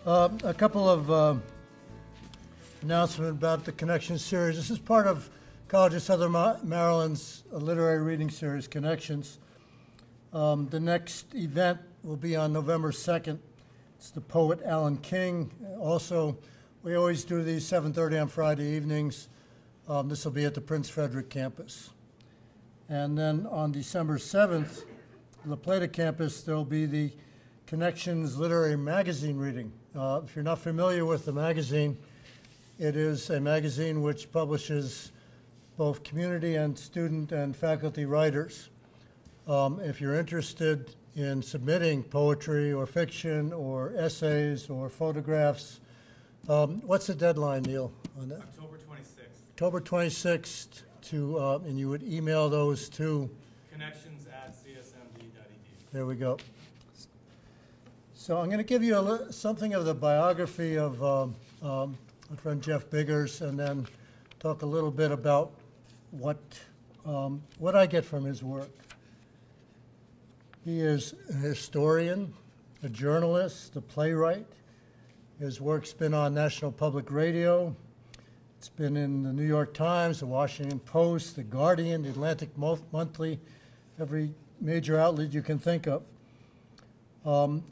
A couple of announcements about the Connections series. This is part of College of Southern Maryland's literary reading series, Connections. The next event will be on November 2nd. It's the poet Alan King. Also, we always do these 7:30 on Friday evenings. This will be at the Prince Frederick campus. And then on December 7th, the Plata campus, there'll be the Connections Literary Magazine reading. If you're not familiar with the magazine, it is a magazine which publishes both community and student and faculty writers. If you're interested in submitting poetry or fiction or essays or photographs, what's the deadline, Neil, on that? October 26th. October 26th, and you would email those to? connections@csmd.edu. There we go. So I'm going to give you something of the biography of my friend Jeff Biggers, and then talk a little bit about what I get from his work. He is a historian, a journalist, a playwright. His work's been on National Public Radio. It's been in the New York Times, the Washington Post, the Guardian, the Atlantic Monthly, every major outlet you can think of.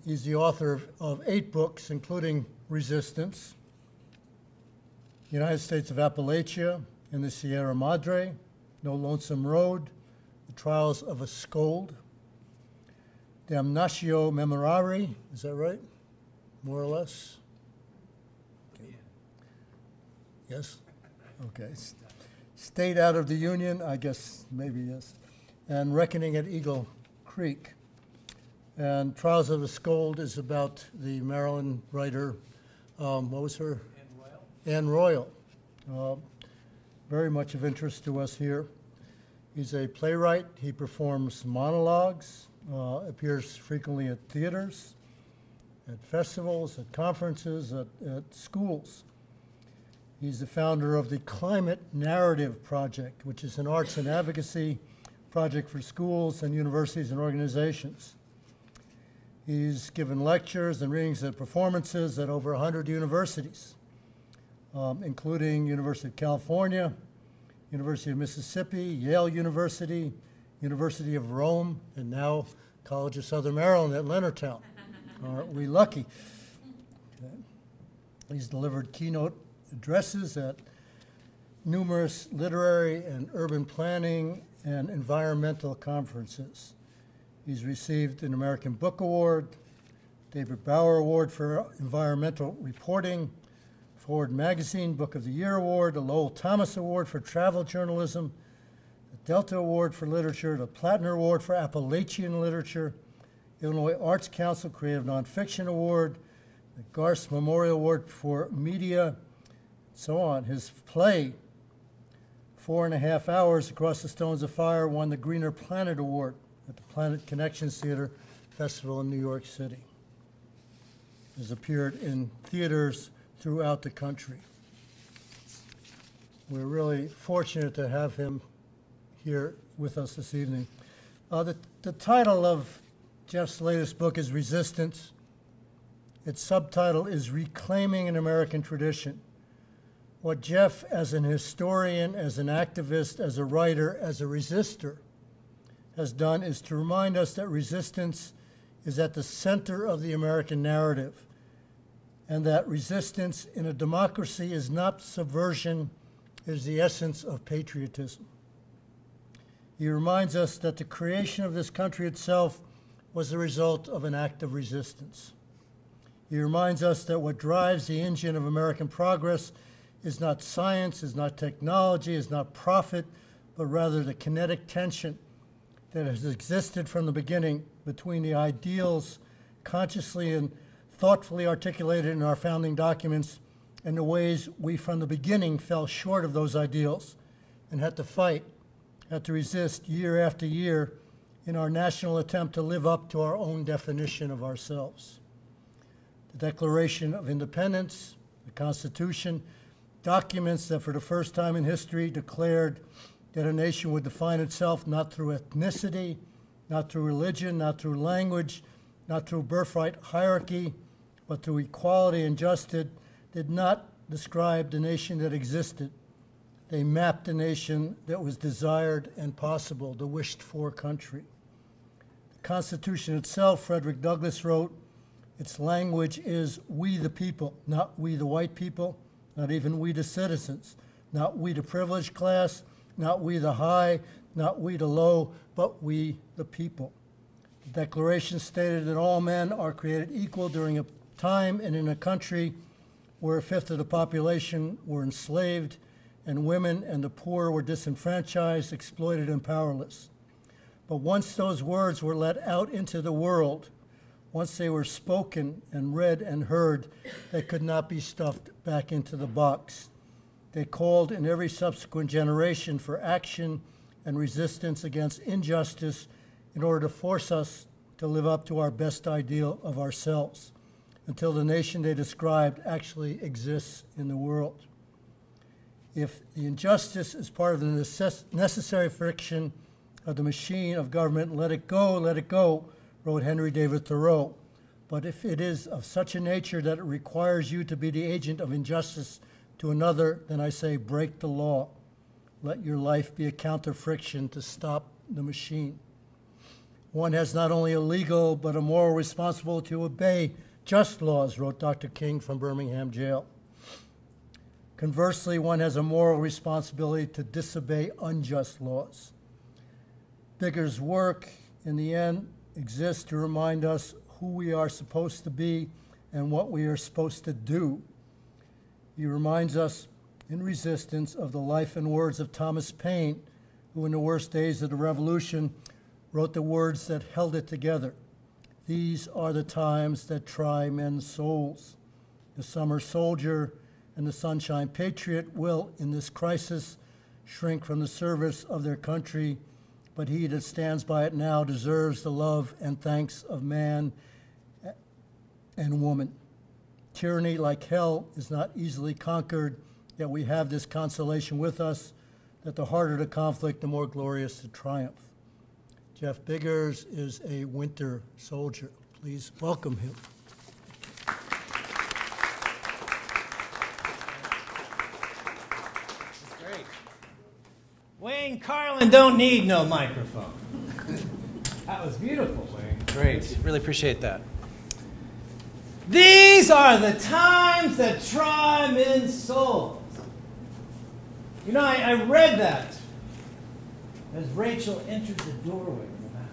He's the author of 8 books, including Resistance, United States of Appalachia, in the Sierra Madre, No Lonesome Road, The Trials of a Scold, Damnatio Memorari, is that right? More or less? Okay. Yes? Okay. State Out of the Union, I guess maybe yes. And Reckoning at Eagle Creek. And Trials of a Scold is about the Maryland writer, what was her? Anne Royal. Very much of interest to us here. He's a playwright. He performs monologues, appears frequently at theaters, at festivals, at conferences, at schools. He's the founder of the Climate Narrative Project, which is an arts and advocacy project for schools and universities and organizations. He's given lectures and readings and performances at over 100 universities, including University of California, University of Mississippi, Yale University, University of Rome, and now College of Southern Maryland at Leonardtown. Aren't we lucky? Okay. He's delivered keynote addresses at numerous literary and urban planning and environmental conferences. He's received an American Book Award, David Bauer Award for Environmental Reporting, Forward Magazine Book of the Year Award, the Lowell Thomas Award for Travel Journalism, the Delta Award for Literature, the Plattner Award for Appalachian Literature, Illinois Arts Council Creative Nonfiction Award, the Garst Memorial Award for Media, so on. His play, 4.5 Hours Across the Stones of Fire, won the Greener Planet Award at the Planet Connections Theater Festival in New York City. Has appeared in theaters throughout the country. We're really fortunate to have him here with us this evening. The title of Jeff's latest book is Resistance. Its subtitle is Reclaiming an American Tradition. What Jeff, as an historian, as an activist, as a writer, as a resistor, has done is to remind us that resistance is at the center of the American narrative, and that resistance in a democracy is not subversion, it is the essence of patriotism. He reminds us that the creation of this country itself was the result of an act of resistance. He reminds us that what drives the engine of American progress is not science, is not technology, is not profit, but rather the kinetic tension that has existed from the beginning between the ideals consciously and thoughtfully articulated in our founding documents and the ways we from the beginning fell short of those ideals and had to fight, had to resist year after year in our national attempt to live up to our own definition of ourselves. The Declaration of Independence, the Constitution, documents that for the first time in history declared that a nation would define itself not through ethnicity, not through religion, not through language, not through birthright hierarchy, but through equality and justice did not describe the nation that existed. They mapped the nation that was desired and possible, the wished-for country. The Constitution itself, Frederick Douglass wrote, its language is we the people, not we the white people, not even we the citizens, not we the privileged class, not we the high, not we the low, but we the people. The Declaration stated that all men are created equal during a time and in a country where a fifth of the population were enslaved, and women and the poor were disenfranchised, exploited, and powerless. But once those words were let out into the world, once they were spoken and read and heard, they could not be stuffed back into the box. They called in every subsequent generation for action and resistance against injustice in order to force us to live up to our best ideal of ourselves, until the nation they described actually exists in the world. If the injustice is part of the necessary friction of the machine of government, let it go, wrote Henry David Thoreau. But if it is of such a nature that it requires you to be the agent of injustice to another, then I say break the law. Let your life be a counter-friction to stop the machine. One has not only a legal but a moral responsibility to obey just laws, wrote Dr. King from Birmingham jail. Conversely, one has a moral responsibility to disobey unjust laws. Bigger's work, in the end, exists to remind us who we are supposed to be and what we are supposed to do. He reminds us in Resistance of the life and words of Thomas Paine, who in the worst days of the Revolution wrote the words that held it together. These are the times that try men's souls. The summer soldier and the sunshine patriot will, in this crisis, shrink from the service of their country, but he that stands by it now deserves the love and thanks of man and woman. Tyranny, like hell, is not easily conquered, yet we have this consolation with us, that the harder the conflict, the more glorious the triumph. Jeff Biggers is a winter soldier. Please welcome him. Wayne Carlin don't need no microphone. That was beautiful, Wayne. Great. Really appreciate that. These are the times that try men's souls. You know, I read that as Rachel entered the doorway in the back.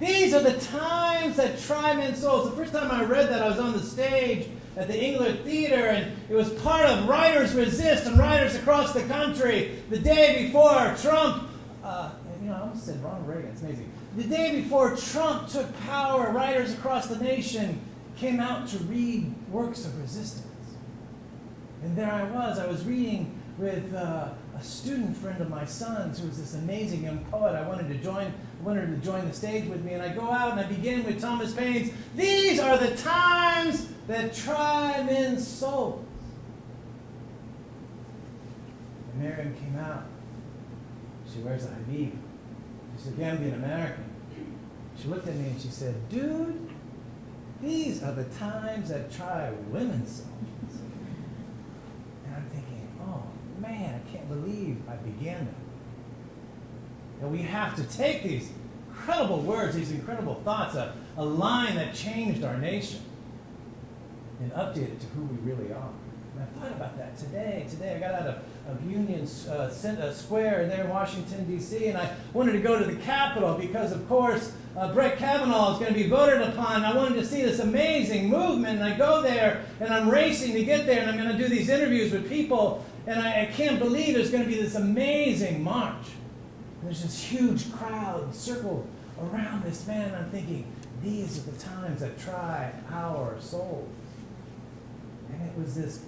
These are the times that try men's souls. The first time I read that, I was on the stage at the Engler Theater, and it was part of Writers Resist and writers across the country the day before Trump, I almost said Ronald Reagan, it's amazing. The day before Trump took power, writers across the nation came out to read works of resistance. And there I was reading with a student friend of my son's who was this amazing young poet. I wanted her to join the stage with me, and I go out and I begin with Thomas Paine's, "These are the times that try men's souls." And Miriam came out. She wears a hijab. She's a Gambian American. She looked at me and she said, "Dude, these are the times that try women's souls." And I'm thinking, oh man, I can't believe I began that. And we have to take these incredible words, these incredible thoughts, a line that changed our nation, and update it to who we really are. And I thought about that today. I got out of Union Square there in Washington, D.C., and I wanted to go to the Capitol because, of course, Brett Kavanaugh is going to be voted upon. I wanted to see this amazing movement, and I go there, and I'm racing to get there, and I'm going to do these interviews with people, and I can't believe there's going to be this amazing march. And there's this huge crowd circled around this man, and I'm thinking, these are the times that try our souls. And it was this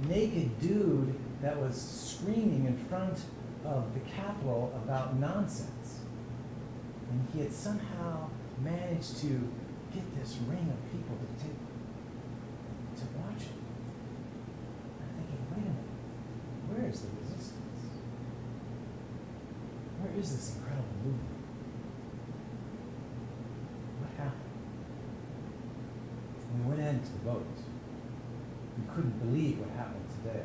naked dude that was screaming in front of the Capitol about nonsense. And he had somehow managed to get this ring of people to watch it. And I'm thinking, wait a minute, where is the resistance? Where is this incredible movement? What happened? We went next to vote. You couldn't believe what happened today.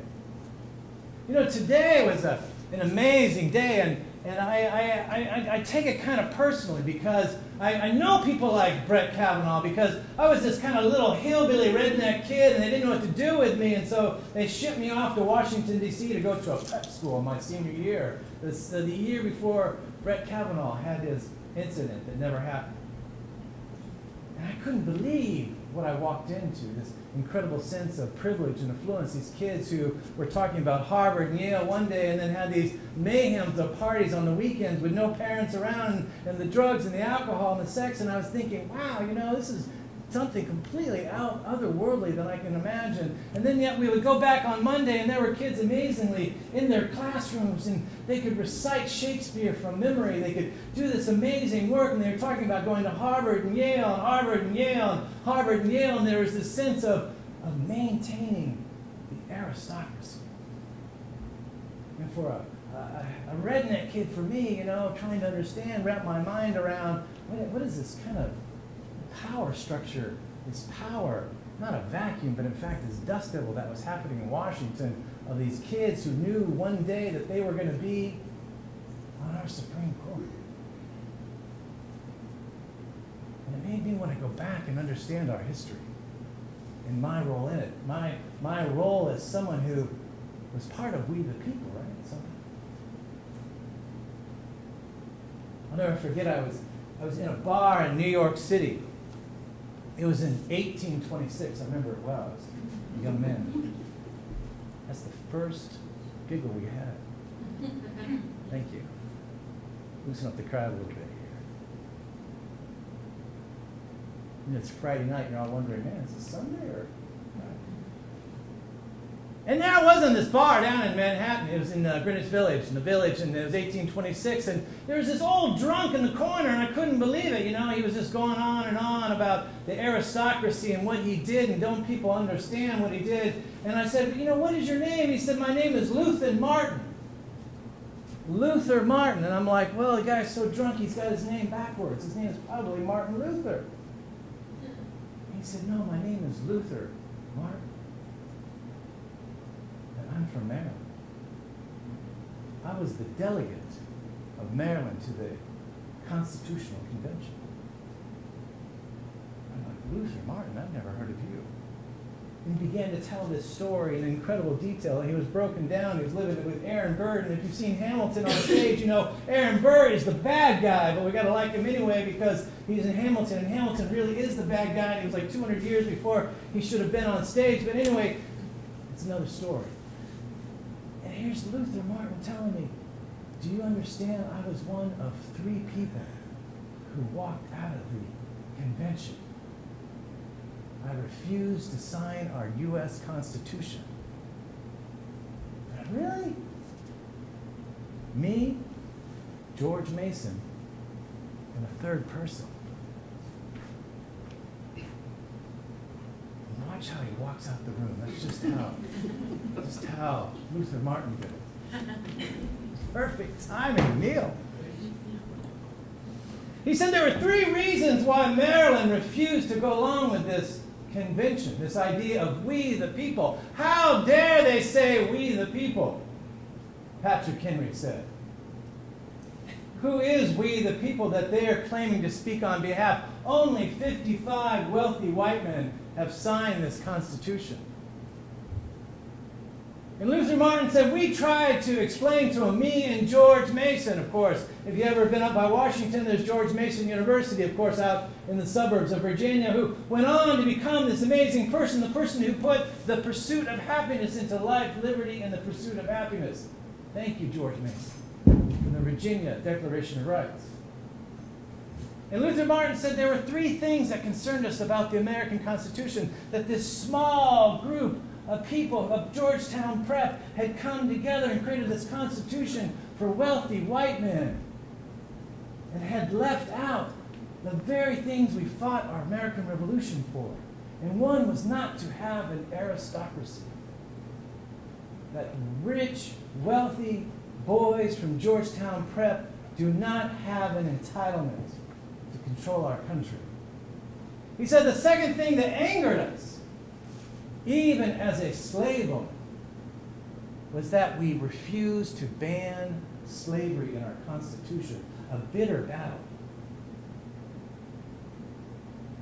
You know, today was an amazing day, and I take it kind of personally because I know people like Brett Kavanaugh because I was this kind of little hillbilly redneck kid and they didn't know what to do with me, and so they shipped me off to Washington, D.C. to go to a prep school my senior year, the year before Brett Kavanaugh had his incident that never happened. And I couldn't believe what I walked into, this incredible sense of privilege and affluence. These kids who were talking about Harvard and Yale one day and then had these mayhems of parties on the weekends with no parents around and the drugs and the alcohol and the sex. And I was thinking, wow, you know, this is something completely otherworldly than I can imagine. And then yet we would go back on Monday and there were kids amazingly in their classrooms and they could recite Shakespeare from memory. They could do this amazing work and they were talking about going to Harvard and Yale and Harvard and Yale and Harvard and Yale, and there was this sense of maintaining the aristocracy. And for a redneck kid, for me, you know, trying to understand, wrap my mind around what is this kind of power structure, this power, not a vacuum, but in fact this dust devil that was happening in Washington of these kids who knew one day that they were going to be on our Supreme Court. And it made me want to go back and understand our history and my role in it. My role as someone who was part of We the People, right? I'll never forget, I was in a bar in New York City. It was in 1826. I remember it well. I was a young man. That's the first giggle we had. Thank you. Loosen up the crowd a little bit here. You know, it's Friday night, and you're all wondering, man, is it Sunday or? And there I was in this bar down in Manhattan. It was in Greenwich Village, and it was 1826, and there was this old drunk in the corner, and I couldn't believe it. You know, he was just going on and on about the aristocracy and what he did, and don't people understand what he did. And I said, you know, what is your name? He said, my name is Luther Martin. Luther Martin. And I'm like, well, the guy's so drunk, he's got his name backwards. His name is probably Martin Luther. And he said, no, my name is Luther Martin. I'm from Maryland. I was the delegate of Maryland to the Constitutional Convention. I'm like, Luther Martin, I've never heard of you. And he began to tell this story in incredible detail. And he was broken down. He was living with Aaron Burr. And if you've seen Hamilton on stage, you know Aaron Burr is the bad guy, but we got to like him anyway because he's in Hamilton. And Hamilton really is the bad guy. And he was like 200 years before he should have been on stage. But anyway, it's another story. Here's Luther Martin telling me, do you understand I was one of 3 people who walked out of the convention. I refused to sign our U.S. Constitution. Really? Me, George Mason, and a 3rd person. Watch how he walks out the room. That's just how Luther Martin did it. Perfect timing, Neil. He said there were 3 reasons why Maryland refused to go along with this convention, this idea of we the people. How dare they say we the people? Patrick Henry said. Who is we the people that they are claiming to speak on behalf? Only 55 wealthy white men have signed this Constitution. And Luther Martin said, we tried to explain to him, me and George Mason, of course. If you've ever been up by Washington, there's George Mason University, of course, out in the suburbs of Virginia, who went on to become this amazing person, the person who put the pursuit of happiness into life, liberty, and the pursuit of happiness. Thank you, George Mason, from the Virginia Declaration of Rights. And Luther Martin said there were 3 things that concerned us about the American Constitution, that this small group of people of Georgetown Prep had come together and created this Constitution for wealthy white men and had left out the very things we fought our American Revolution for. And one was not to have an aristocracy. That rich, wealthy boys from Georgetown Prep do not have an entitlement to control our country. He said the second thing that angered us even as a slave owner, was that we refused to ban slavery in our Constitution, a bitter battle.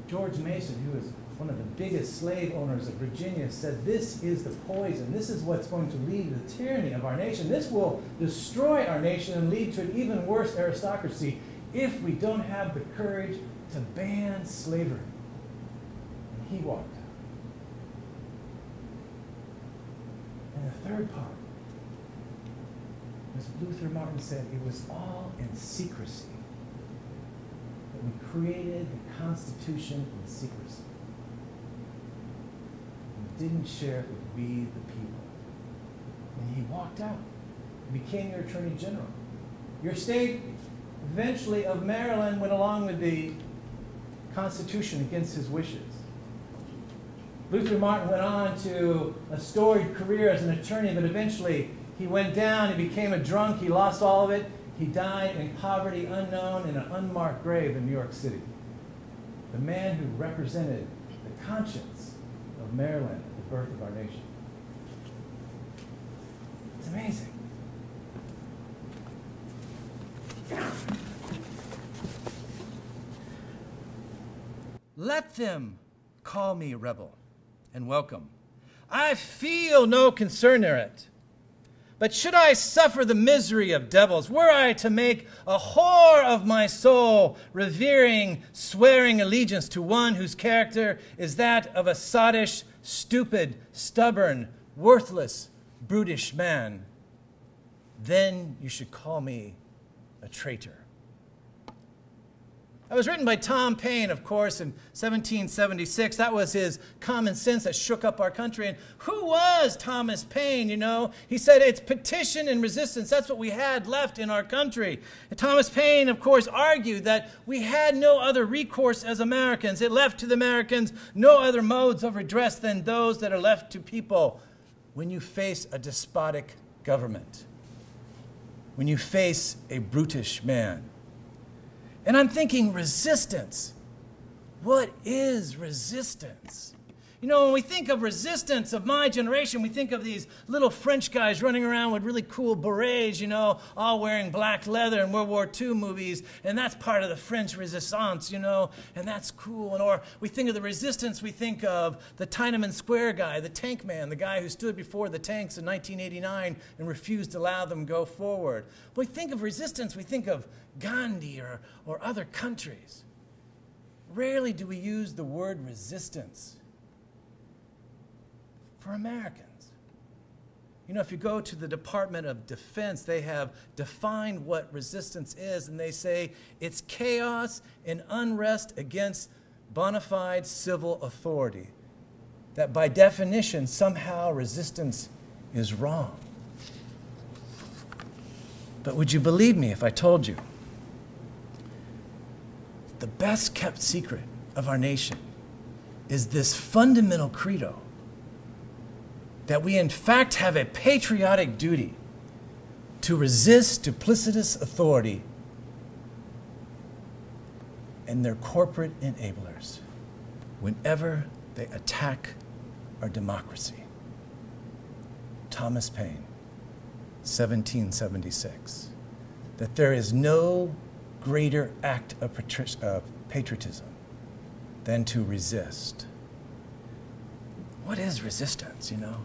George Mason, who was one of the biggest slave owners of Virginia, said this is the poison. This is what's going to lead to the tyranny of our nation. This will destroy our nation and lead to an even worse aristocracy if we don't have the courage to ban slavery. And he walked out. And the third part was Luther Martin said it was all in secrecy. That we created the Constitution in secrecy. We didn't share it with we the people. And he walked out. He became your Attorney General. Your state, eventually, of Maryland went along with the Constitution against his wishes. Luther Martin went on to a storied career as an attorney, but eventually he went down, he became a drunk, he lost all of it. He died in poverty, unknown, in an unmarked grave in New York City. The man who represented the conscience of Maryland at the birth of our nation. It's amazing. Let them call me rebel and welcome. I feel no concern thereat. But should I suffer the misery of devils, were I to make a whore of my soul, revering, swearing allegiance to one whose character is that of a sottish, stupid, stubborn, worthless, brutish man, then you should call me a traitor. That was written by Tom Paine, of course, in 1776. That was his common sense that shook up our country. And who was Thomas Paine, you know? He said it's petition and resistance. That's what we had left in our country. And Thomas Paine, of course, argued that we had no other recourse as Americans. It left to the Americans no other modes of redress than those that are left to people when you face a despotic government, when you face a brutish man. And I'm thinking resistance. What is resistance? You know, when we think of resistance of my generation, we think of these little French guys running around with really cool berets, you know, all wearing black leather in World War II movies, and that's part of the French resistance, you know, and that's cool. And or we think of the resistance, we think of the Tiananmen Square guy, the tank man, the guy who stood before the tanks in 1989 and refused to allow them to go forward. When we think of resistance, we think of Gandhi or other countries. Rarely do we use the word resistance for Americans. You know, if you go to the Department of Defense, they have defined what resistance is, and they say it's chaos and unrest against bona fide civil authority. That by definition, somehow resistance is wrong. But would you believe me if I told you the best kept secret of our nation is this fundamental credo that we in fact have a patriotic duty to resist duplicitous authority and their corporate enablers whenever they attack our democracy. Thomas Paine, 1776. That there is no greater act of patriotism than to resist. What is resistance, you know?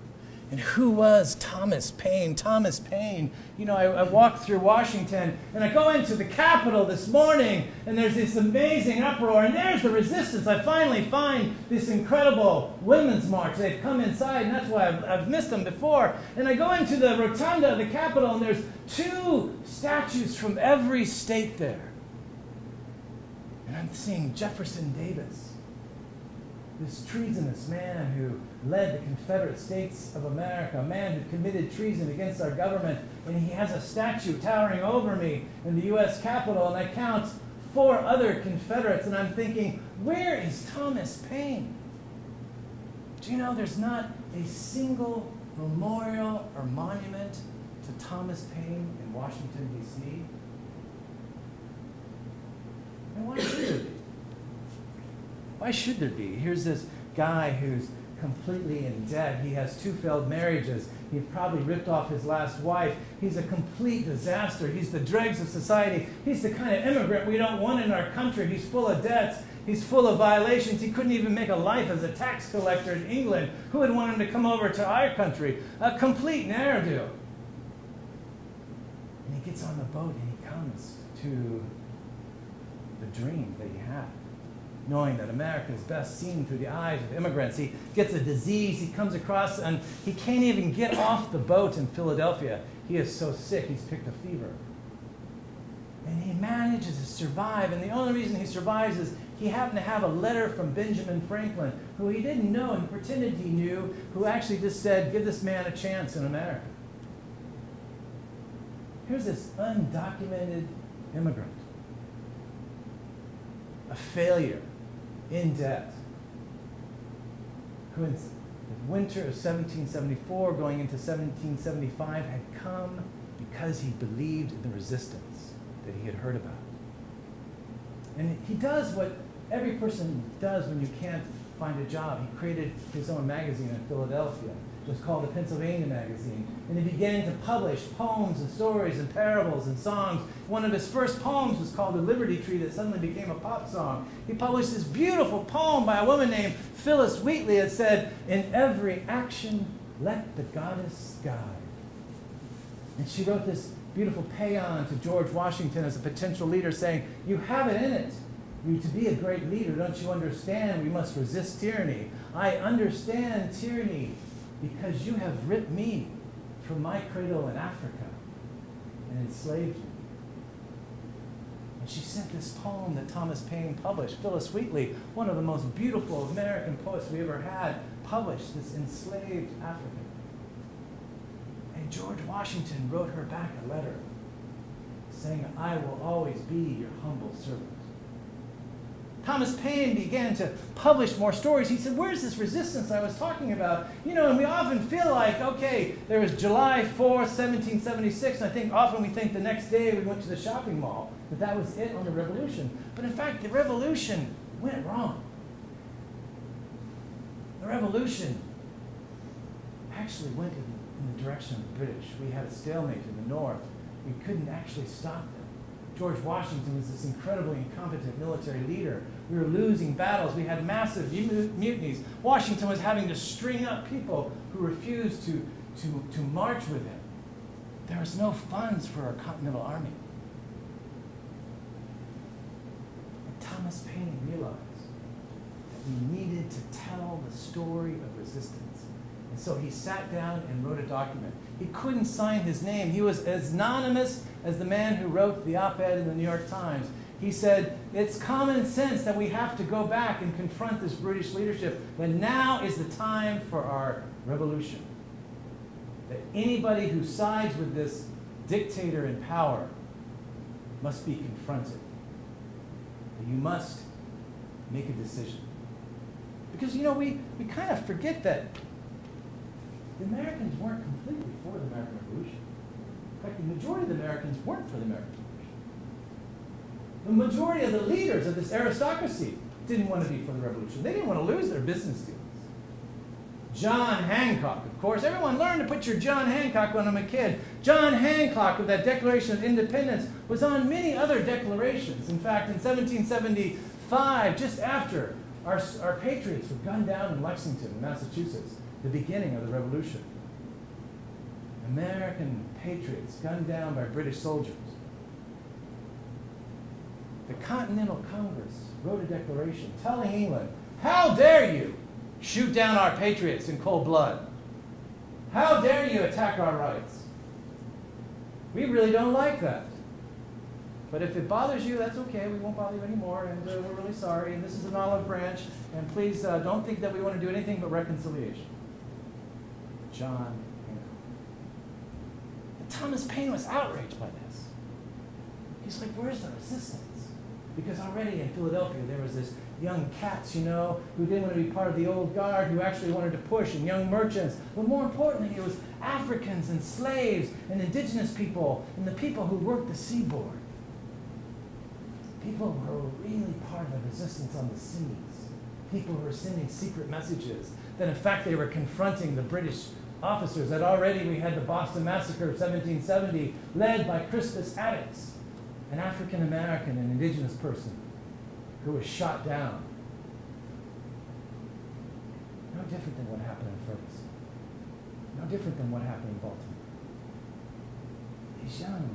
And who was Thomas Paine? Thomas Paine, you know, I walked through Washington, and I go into the Capitol this morning, and there's this amazing uproar, and there's the resistance. I finally find this incredible women's march. They've come inside, and that's why I've missed them before. And I go into the rotunda of the Capitol, and there's 2 statues from every state there. And I'm seeing Jefferson Davis, this treasonous man who led the Confederate States of America, a man who committed treason against our government, and he has a statue towering over me in the U.S. Capitol, and I count 4 other Confederates, and I'm thinking, where is Thomas Paine? Do you know there's not a single memorial or monument to Thomas Paine in Washington, D.C.? And why should there be? Why should there be? Here's this guy who's completely in debt. He has 2 failed marriages. He probably ripped off his last wife. He's a complete disaster. He's the dregs of society. He's the kind of immigrant we don't want in our country. He's full of debts. He's full of violations. He couldn't even make a life as a tax collector in England. Who would want him to come over to our country? A complete ne'er-do. And he gets on the boat and he comes to the dream that he had, knowing that America is best seen through the eyes of immigrants. He gets a disease. He comes across, and he can't even get off the boat in Philadelphia. He is so sick, he's picked a fever. And he manages to survive, and the only reason he survives is he happened to have a letter from Benjamin Franklin, who he didn't know and pretended he knew, who actually just said, give this man a chance in America. Here's this undocumented immigrant, a failure, in debt, who in the winter of 1774 going into 1775 had come because he believed in the resistance that he had heard about. And he does what every person does when you can't find a job. He created his own magazine in Philadelphia. It was called the Pennsylvania Magazine. And he began to publish poems and stories and parables and songs. One of his first poems was called The Liberty Tree, that suddenly became a pop song. He published this beautiful poem by a woman named Phyllis Wheatley. It said, in every action, let the goddess guide. And she wrote this beautiful paean to George Washington as a potential leader, saying, you have it in it. You, to be a great leader, don't you understand? We must resist tyranny. I understand tyranny because you have ripped me from my cradle in Africa and enslaved me. And she sent this poem that Thomas Paine published. Phyllis Wheatley, one of the most beautiful American poets we ever had, published this enslaved African. And George Washington wrote her back a letter saying, I will always be your humble servant. Thomas Paine began to publish more stories. He said, where's this resistance I was talking about? You know, and we often feel like, okay, there was July 4th, 1776, and I think often we think the next day we went to the shopping mall, that was it on the revolution. But in fact, the revolution went wrong. The revolution actually went in the direction of the British. We had a stalemate in the north. We couldn't actually stop them. George Washington was this incredibly incompetent military leader. We were losing battles. We had massive mutinies. Washington was having to string up people who refused to march with him. There was no funds for a Continental Army. And Thomas Paine realized that we needed to tell the story of resistance. And so he sat down and wrote a document. He couldn't sign his name. He was as anonymous as the man who wrote the op-ed in the New York Times. He said, it's common sense that we have to go back and confront this British leadership, but now is the time for our revolution. That anybody who sides with this dictator in power must be confronted. That you must make a decision. Because, you know, we kind of forget that the Americans weren't completely for the American Revolution. In fact, the majority of the Americans weren't for the American Revolution. The majority of the leaders of this aristocracy didn't want to be for the revolution. They didn't want to lose their business deals. John Hancock, of course. Everyone learned to put your John Hancock when I'm a kid. John Hancock, with that Declaration of Independence, was on many other declarations. In fact, in 1775, just after our patriots were gunned down in Lexington, Massachusetts, the beginning of the revolution, American patriots gunned down by British soldiers. The Continental Congress wrote a declaration telling England, how dare you shoot down our patriots in cold blood? How dare you attack our rights? We really don't like that. But if it bothers you, that's okay. We won't bother you anymore, and we're really sorry. And this is an olive branch. And please don't think that we want to do anything but reconciliation. John Hancock. And Thomas Paine was outraged by this. He's like, where's the resistance? Because already in Philadelphia, there was this young cats, you know, who didn't want to be part of the old guard, who actually wanted to push, and young merchants. But more importantly, it was Africans and slaves and indigenous people and the people who worked the seaboard. People who were really part of the resistance on the seas. People who were sending secret messages. that in fact they were confronting the British officers, that already we had the Boston Massacre of 1770 led by Crispus Attucks, an African-American and indigenous person who was shot down. No different than what happened in Ferguson. No different than what happened in Baltimore. These young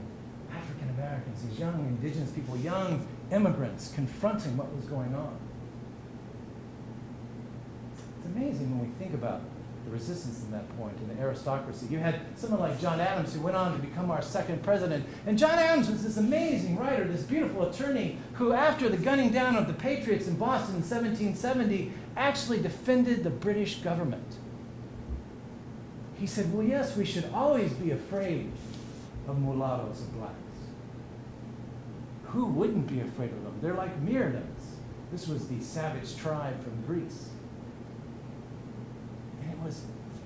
African Americans, these young indigenous people, young immigrants confronting what was going on. It's amazing when we think about the resistance in that point and the aristocracy. You had someone like John Adams who went on to become our second president. And John Adams was this amazing writer, this beautiful attorney who, after the gunning down of the Patriots in Boston in 1770, actually defended the British government. He said, well, yes, we should always be afraid of mulattoes and blacks. Who wouldn't be afraid of them? They're like Myrmidons. This was the savage tribe from Greece. And it was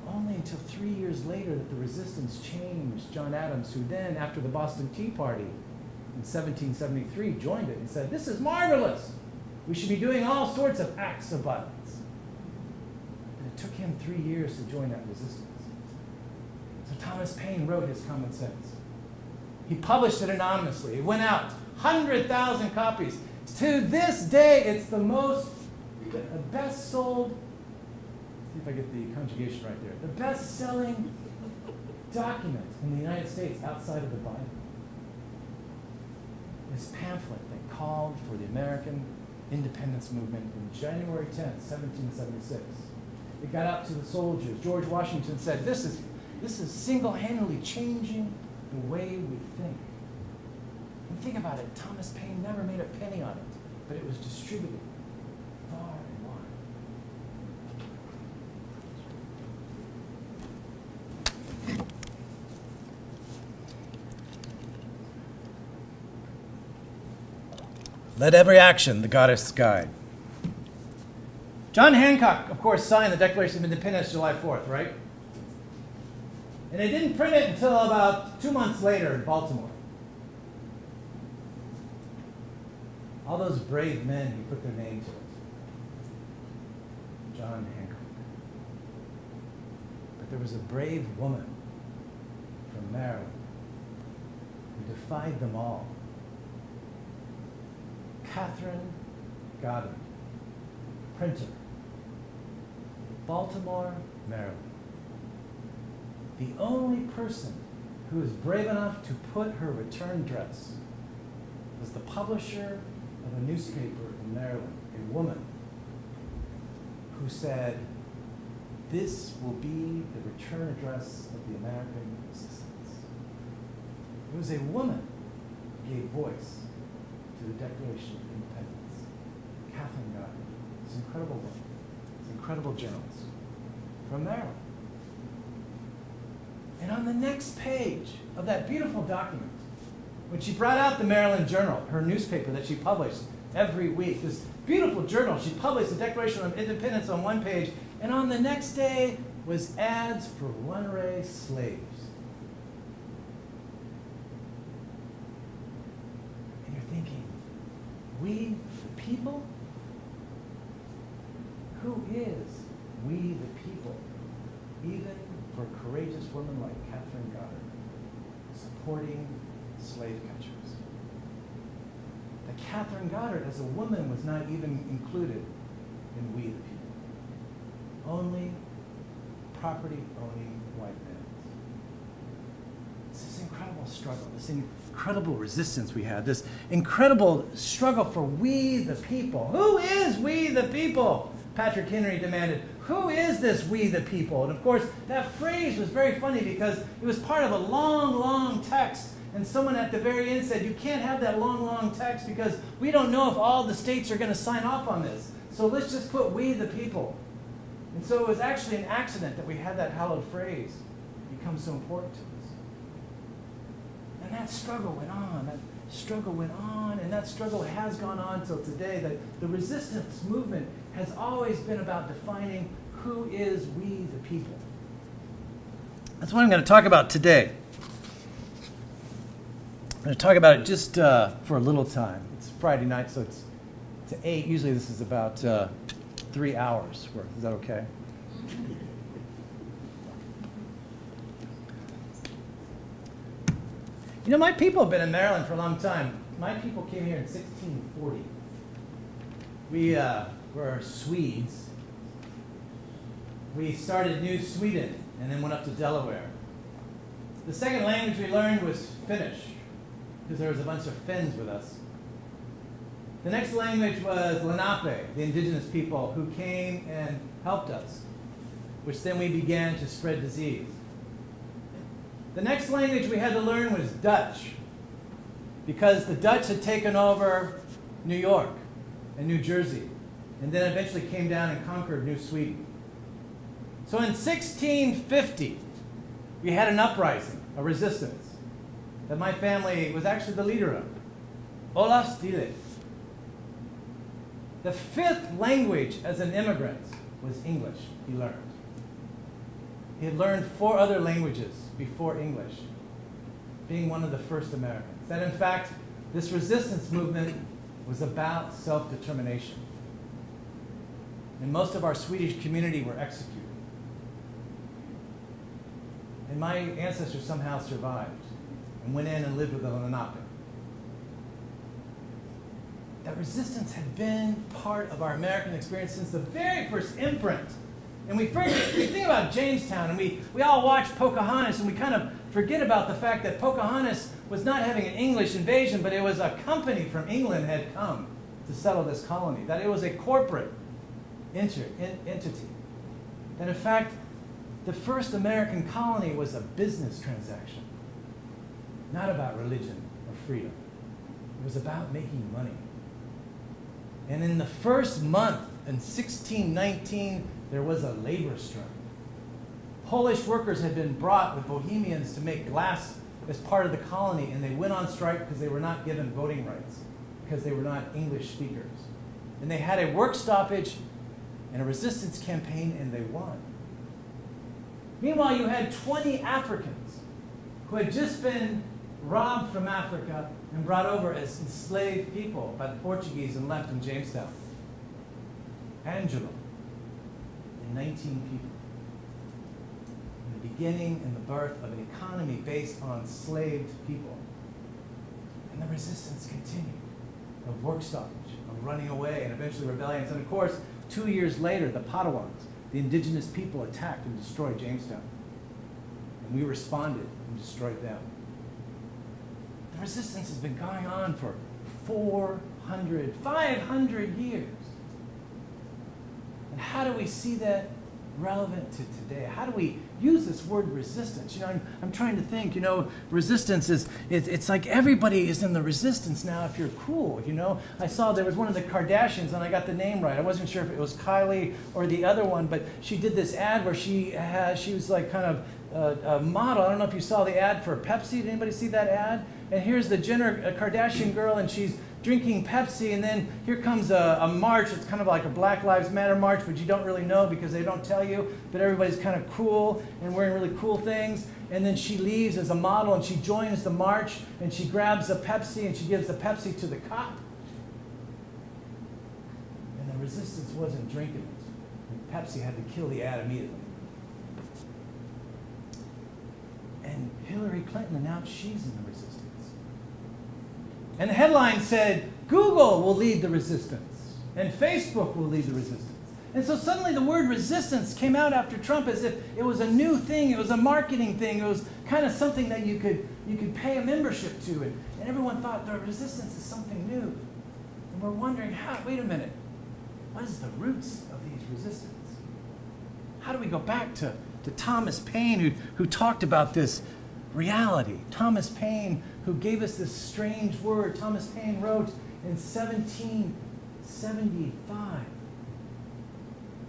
only until 3 years later that the resistance changed John Adams, who then, after the Boston Tea Party in 1773, joined it and said, this is marvelous. We should be doing all sorts of acts of violence. And it took him 3 years to join that resistance. So Thomas Paine wrote his Common Sense. He published it anonymously. It went out, 100,000 copies. To this day, it's the best sold, see if I get the conjugation right there, the best-selling document in the United States outside of the Bible. This pamphlet that called for the American independence movement in January 10th, 1776. It got out to the soldiers. George Washington said, this is single-handedly changing the way we think. And think about it, Thomas Paine never made a penny on it, but it was distributed far and wide. Let every action the goddess guide. John Hancock, of course, signed the Declaration of Independence July 4th, right? And they didn't print it until about 2 months later in Baltimore. All those brave men who put their name to it. John Hancock. But there was a brave woman from Maryland who defied them all. Catherine Goddard, printer, Baltimore, Maryland. The only person who was brave enough to put her return dress was the publisher of a newspaper in Maryland, a woman who said, this will be the return address of the American resistance. It was a woman who gave voice to the Declaration of Independence. Catherine Goddard, this incredible woman, this incredible journalist from Maryland. And on the next page of that beautiful document, when she brought out the Maryland Journal, her newspaper that she published every week, this beautiful journal, she published the Declaration of Independence on one page, and on the next day was ads for runaway slaves. And you're thinking, we the people? Who is we the people? Even for a courageous woman like Catherine Goddard, supporting slave catchers. That Catherine Goddard, as a woman, was not even included in we the people. Only property-owning white men. It's this incredible struggle, this incredible resistance we had, this incredible struggle for we the people. Who is we the people? Patrick Henry demanded. Who is this we the people? And of course, that phrase was very funny because it was part of a long, long text. And someone at the very end said, you can't have that long, long text because we don't know if all the states are going to sign off on this. So let's just put we the people. And so it was actually an accident that we had that hallowed phrase become so important to us. And that struggle went on. That struggle went on, and that struggle has gone on till today. That the resistance movement has always been about defining who is we the people. That's what I'm going to talk about today. I'm going to talk about it just for a little time. It's Friday night, so it's to 8. Usually this is about 3 hours worth. Is that okay? You know, my people have been in Maryland for a long time. My people came here in 1640. We were Swedes. We started New Sweden and then went up to Delaware. The second language we learned was Finnish, because there was a bunch of Finns with us. The next language was Lenape, the indigenous people who came and helped us, which then we began to spread disease. The next language we had to learn was Dutch, because the Dutch had taken over New York and New Jersey, and then eventually came down and conquered New Sweden. So in 1650, we had an uprising, a resistance, that my family was actually the leader of, Olaf Stille. The fifth language as an immigrant was English, he learned. He had learned 4 other languages before English, being one of the first Americans. That in fact, this resistance movement was about self-determination. And most of our Swedish community were executed. And my ancestors somehow survived and went in and lived with the Lenape. That resistance had been part of our American experience since the very first imprint. And we think about Jamestown, and we all watch Pocahontas, and we kind of forget about the fact that Pocahontas was not having an English invasion, but it was a company from England had come to settle this colony, that it was a corporate entity. That in fact, the first American colony was a business transaction, not about religion or freedom. It was about making money. And in the first month, in 1619, there was a labor strike. Polish workers had been brought with Bohemians to make glass as part of the colony, and they went on strike because they were not given voting rights, because they were not English speakers. And they had a work stoppage and a resistance campaign, and they won. Meanwhile, you had 20 Africans who had just been robbed from Africa and brought over as enslaved people by the Portuguese and left in Jamestown. Angelo, and 19 people. In the beginning and the birth of an economy based on enslaved people. And the resistance continued, of work stoppage, of running away, and eventually rebellions. And of course, 2 years later, the Potawatoms, the indigenous people, attacked and destroyed Jamestown. And we responded and destroyed them. The resistance has been going on for 400, 500 years. And how do we see that relevant to today? How do we use this word resistance? You know, I'm trying to think, you know, resistance is, it's like everybody is in the resistance now if you're cool, you know. I saw there was one of the Kardashians, and I got the name right. I wasn't sure if it was Kylie or the other one, but she did this ad where she was like kind of a model. I don't know if you saw the ad for Pepsi. Did anybody see that ad? And here's the Jenner Kardashian girl, and she's drinking Pepsi, and then here comes a march. It's kind of like a Black Lives Matter march, but you don't really know because they don't tell you, but everybody's kind of cool and wearing really cool things. And then she leaves as a model, and she joins the march, and she grabs a Pepsi, and she gives the Pepsi to the cop. And the resistance wasn't drinking it. And Pepsi had to kill the ad immediately. And Hillary Clinton announced she's in the resistance. And the headline said, Google will lead the resistance, and Facebook will lead the resistance. And so suddenly the word resistance came out after Trump as if it was a new thing, it was a marketing thing, it was kind of something that you could pay a membership to. And everyone thought the resistance is something new. And we're wondering, wait a minute, what is the roots of these resistance? How do we go back to Thomas Paine, who talked about this reality? Thomas Paine, who gave us this strange word. Thomas Paine wrote in 1775,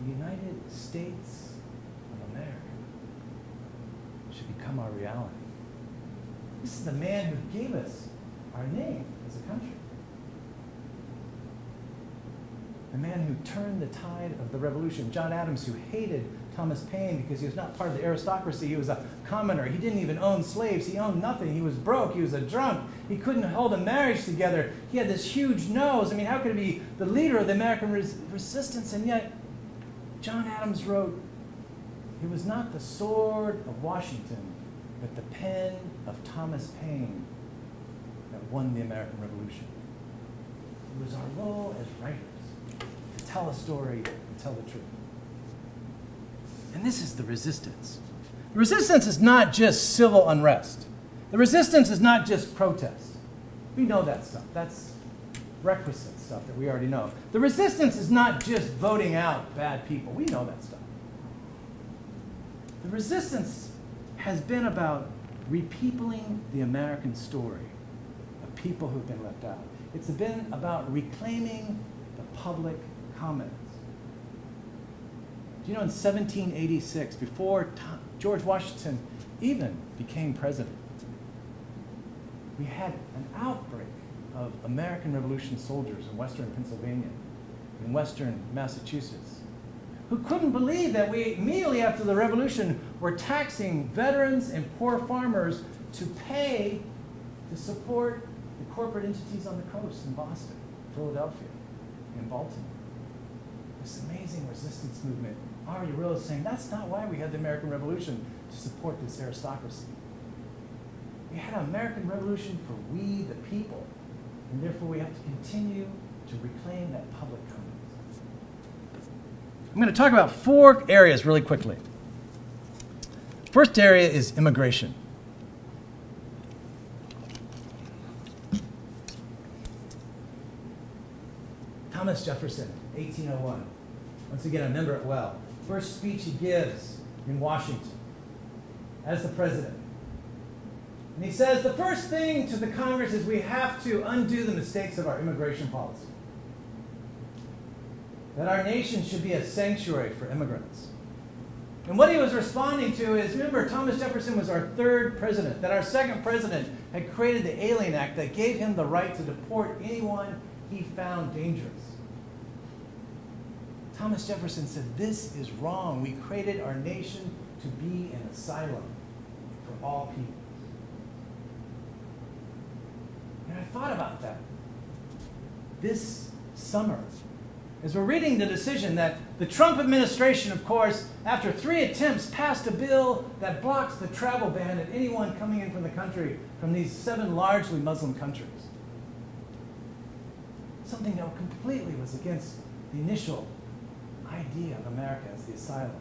the United States of America should become our reality. This is the man who gave us our name as a country. The man who turned the tide of the revolution. John Adams, who hated Thomas Paine because he was not part of the aristocracy. He was a commoner. He didn't even own slaves. He owned nothing. He was broke. He was a drunk. He couldn't hold a marriage together. He had this huge nose. I mean, how could he be the leader of the American resistance? And yet, John Adams wrote, it was not the sword of Washington but the pen of Thomas Paine that won the American Revolution. It was our role as writers to tell a story and tell the truth. And this is the resistance. The resistance is not just civil unrest. The resistance is not just protest. We know that stuff. That's requisite stuff that we already know. The resistance is not just voting out bad people. We know that stuff. The resistance has been about repeopling the American story of people who've been left out. It's been about reclaiming the public commons. Do you know in 1786, before George Washington even became president, we had an outbreak of American Revolution soldiers in western Pennsylvania, in western Massachusetts, who couldn't believe that we immediately after the Revolution were taxing veterans and poor farmers to pay to support the corporate entities on the coast in Boston, Philadelphia, and Baltimore. This amazing resistance movement already realized saying that's not why we had the American Revolution to support this aristocracy. We had an American Revolution for we the people, and therefore we have to continue to reclaim that public commons. I'm going to talk about 4 areas really quickly. First area is immigration. Thomas Jefferson, 1801. Once again, I remember it well. First speech he gives in Washington as the president. And he says, the first thing to the Congress is we have to undo the mistakes of our immigration policy. That our nation should be a sanctuary for immigrants. And what he was responding to is, remember, Thomas Jefferson was our 3rd president, that our 2nd president had created the Alien Act that gave him the right to deport anyone he found dangerous. Thomas Jefferson said, this is wrong. We created our nation to be an asylum for all people. And I thought about that this summer, as we're reading the decision that the Trump administration, of course, after 3 attempts, passed a bill that blocks the travel ban of anyone coming in from the country from these 7 largely Muslim countries. Something that completely was against the initial idea of America as the asylum.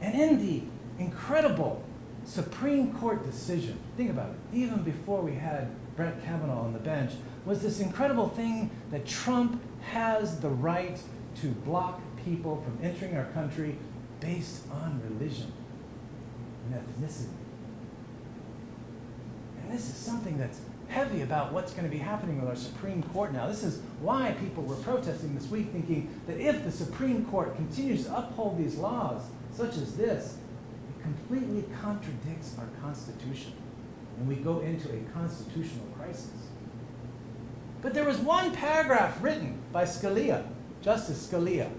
And in the incredible Supreme Court decision, think about it, even before we had Brett Kavanaugh on the bench, was this incredible thing that Trump has the right to block people from entering our country based on religion and ethnicity. And this is something that's heavy about what's going to be happening with our Supreme Court now. This is why people were protesting this week, thinking that if the Supreme Court continues to uphold these laws, such as this, it completely contradicts our Constitution, and we go into a constitutional crisis. But there was one paragraph written by Scalia, Justice Scalia,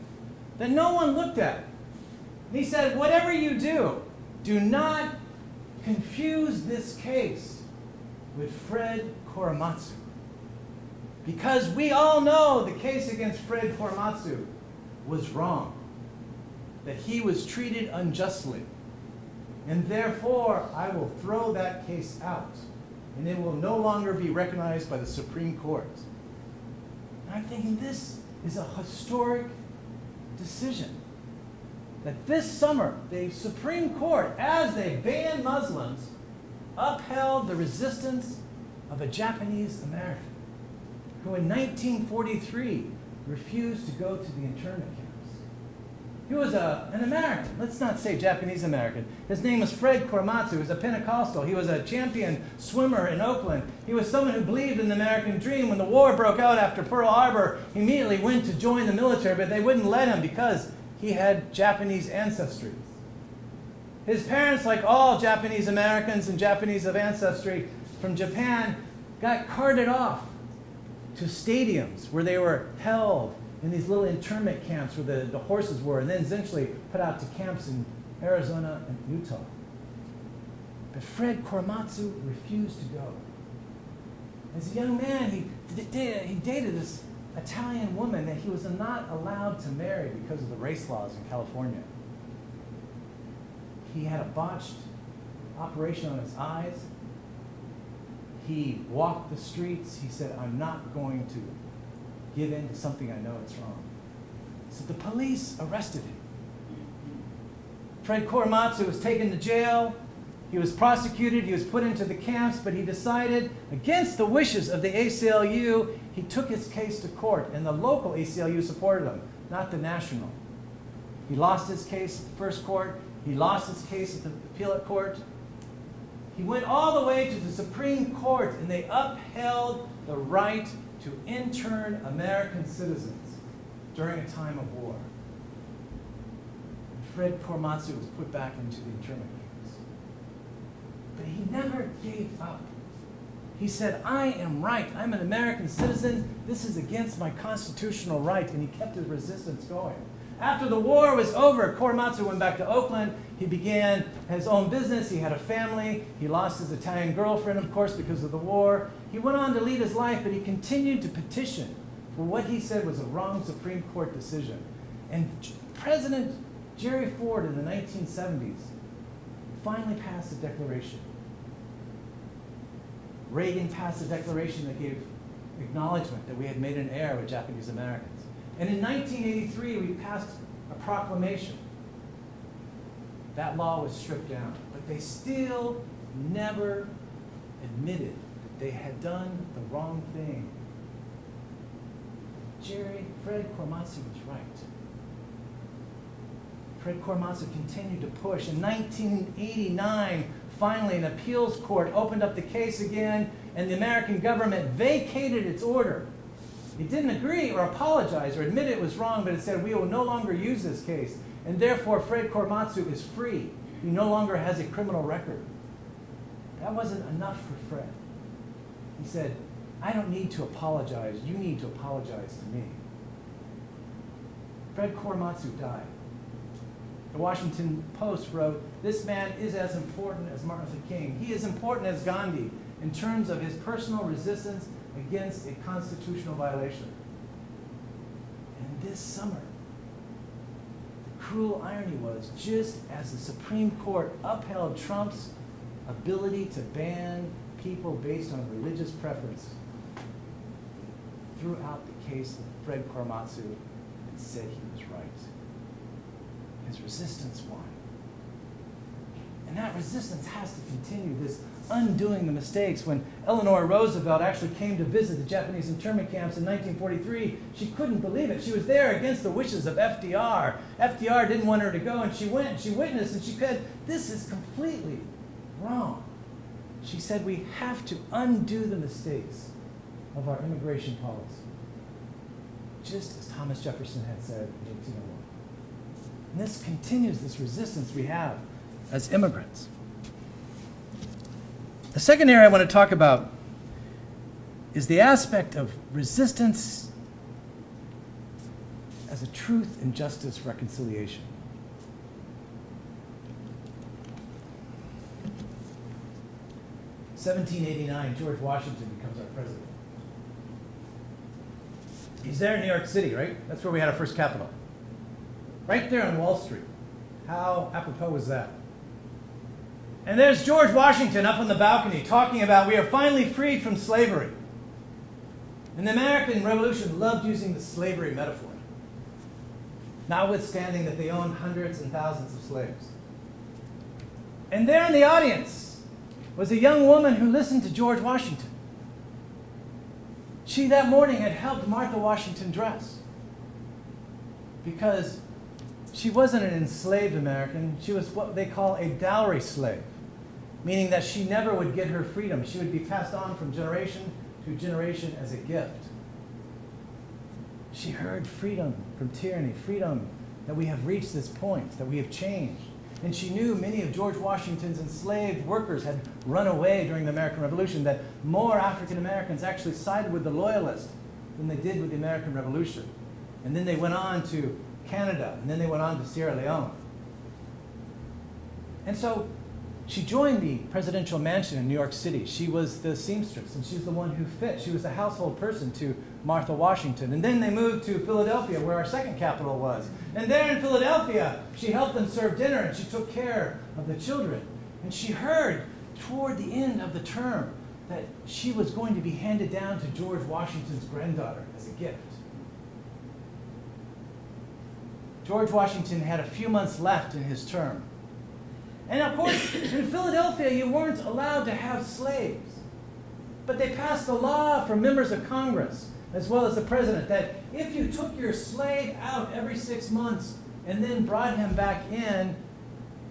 that no one looked at. And he said, whatever you do, do not confuse this case with Fred Korematsu. Because we all know the case against Fred Korematsu was wrong, that he was treated unjustly. And therefore, I will throw that case out, and it will no longer be recognized by the Supreme Court. And I'm thinking this is a historic decision. That this summer, the Supreme Court, as they banned Muslims, upheld the resistance of a Japanese American who in 1943 refused to go to the internment camps. He was an American, let's not say Japanese American. His name was Fred Korematsu. He was a Pentecostal. He was a champion swimmer in Oakland. He was someone who believed in the American dream. When the war broke out after Pearl Harbor, he immediately went to join the military, but they wouldn't let him because he had Japanese ancestry. His parents, like all Japanese Americans and Japanese of ancestry from Japan, got carted off to stadiums where they were held in these little internment camps where the horses were, and then eventually put out to camps in Arizona and Utah. But Fred Korematsu refused to go. As a young man, he dated this Italian woman that he was not allowed to marry because of the race laws in California. he had a botched operation on his eyes. He walked the streets. He said, I'm not going to give in to something I know is wrong. So the police arrested him. Fred Korematsu was taken to jail. He was prosecuted. He was put into the camps, but he decided, against the wishes of the ACLU, he took his case to court, and the local ACLU supported him, not the national. He lost his case at the first court. He lost his case at the appellate court. He went all the way to the Supreme Court, and they upheld the right to intern American citizens during a time of war. Fred Korematsu was put back into the internment camps. But he never gave up. He said, I am right. I'm an American citizen. This is against my constitutional right. And he kept his resistance going. After the war was over, Korematsu went back to Oakland. He began his own business. He had a family. He lost his Italian girlfriend, of course, because of the war. He went on to lead his life, but he continued to petition for what he said was a wrong Supreme Court decision. And President Jerry Ford in the 1970s finally passed a declaration. Reagan passed a declaration that gave acknowledgement that we had made an error with Japanese Americans. And in 1983, we passed a proclamation. That law was stripped down, but they still never admitted that they had done the wrong thing. Fred Korematsu was right. Fred Korematsu continued to push. In 1989, finally, an appeals court opened up the case again, and the American government vacated its order. It didn't agree or apologize or admit it was wrong, but it said, we will no longer use this case. And therefore, Fred Korematsu is free. He no longer has a criminal record. That wasn't enough for Fred. He said, I don't need to apologize. You need to apologize to me. Fred Korematsu died. The Washington Post wrote, this man is as important as Martin Luther King. He is important as Gandhi in terms of his personal resistance against a constitutional violation. And this summer, the cruel irony was, just as the Supreme Court upheld Trump's ability to ban people based on religious preference, threw out the case of Fred Korematsu and said he was right. His resistance won. And that resistance has to continue, this undoing the mistakes. When Eleanor Roosevelt actually came to visit the Japanese internment camps in 1943, she couldn't believe it. She was there against the wishes of FDR. FDR didn't want her to go, and she went and she witnessed, and she said, this is completely wrong. She said, we have to undo the mistakes of our immigration policy, just as Thomas Jefferson had said in 1801. And this continues this resistance we have as immigrants. The second area I want to talk about is the aspect of resistance as a truth and justice reconciliation. In 1789, George Washington becomes our president. He's there in New York City, right? That's where we had our first Capitol. Right there on Wall Street. How apropos was that? And there's George Washington up on the balcony talking about we are finally freed from slavery. And the American Revolution loved using the slavery metaphor, notwithstanding that they owned hundreds and thousands of slaves. And there in the audience was a young woman who listened to George Washington. She that morning had helped Martha Washington dress because she wasn't an enslaved American. She was what they call a dowry slave, meaning that she never would get her freedom. She would be passed on from generation to generation as a gift. She heard freedom from tyranny, freedom that we have reached this point, that we have changed. And she knew many of George Washington's enslaved workers had run away during the American Revolution, that more African Americans actually sided with the Loyalists than they did with the American Revolution. And then they went on to Canada, and then they went on to Sierra Leone. And so She joined the presidential mansion in New York City. She was the seamstress, and she was the one who fit. She was the household person to Martha Washington. And then they moved to Philadelphia, where our second capital was. And there in Philadelphia, she helped them serve dinner, and she took care of the children. And she heard toward the end of the term that she was going to be handed down to George Washington's granddaughter as a gift. George Washington had a few months left in his term. And of course, in Philadelphia, you weren't allowed to have slaves. But they passed a law for members of Congress, as well as the president, that if you took your slave out every 6 months and then brought him back in,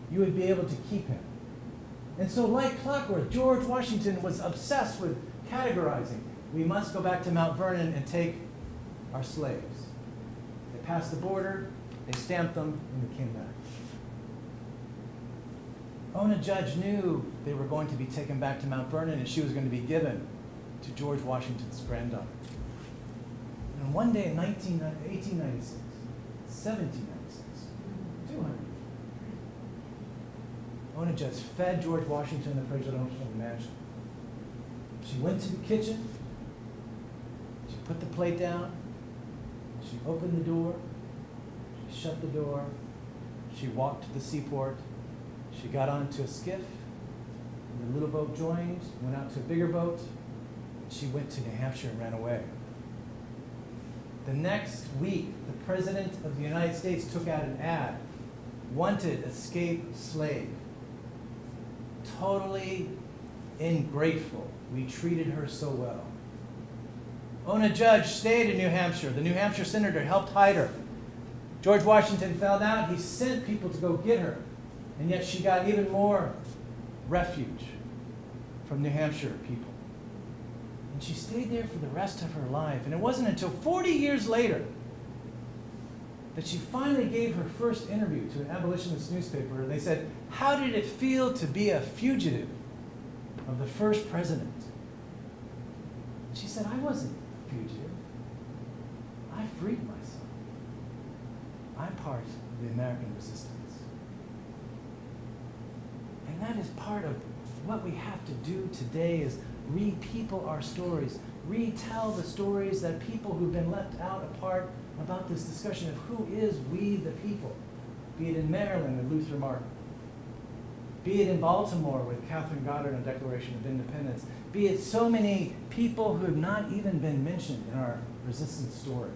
you would be able to keep him. And so, like clockwork, George Washington was obsessed with categorizing. We must go back to Mount Vernon and take our slaves. They passed the border, they stamped them, and they came back. Ona Judge knew they were going to be taken back to Mount Vernon, and she was going to be given to George Washington's granddaughter. And one day in 1896, 1796, 200, Ona Judge fed George Washington in the presidential mansion. She went to the kitchen, she put the plate down, she opened the door, she shut the door, she walked to the seaport, she got onto a skiff, and the little boat joined, went out to a bigger boat, and she went to New Hampshire and ran away. The next week, the President of the United States took out an ad, wanted escaped slave. Totally ungrateful. We treated her so well. Ona Judge stayed in New Hampshire. The New Hampshire senator helped hide her. George Washington found out. He sent people to go get her. And yet she got even more refuge from New Hampshire people. And she stayed there for the rest of her life. And it wasn't until 40 years later that she finally gave her first interview to an abolitionist newspaper. And they said, "How did it feel to be a fugitive of the first president?" She said, "I wasn't a fugitive. I freed myself. I'm part of the American resistance." And that is part of what we have to do today, is re-people our stories, retell the stories that people who've been left out apart about this discussion of who is we the people, be it in Maryland with Luther Martin, be it in Baltimore with Catherine Goddard and Declaration of Independence, be it so many people who have not even been mentioned in our resistance story.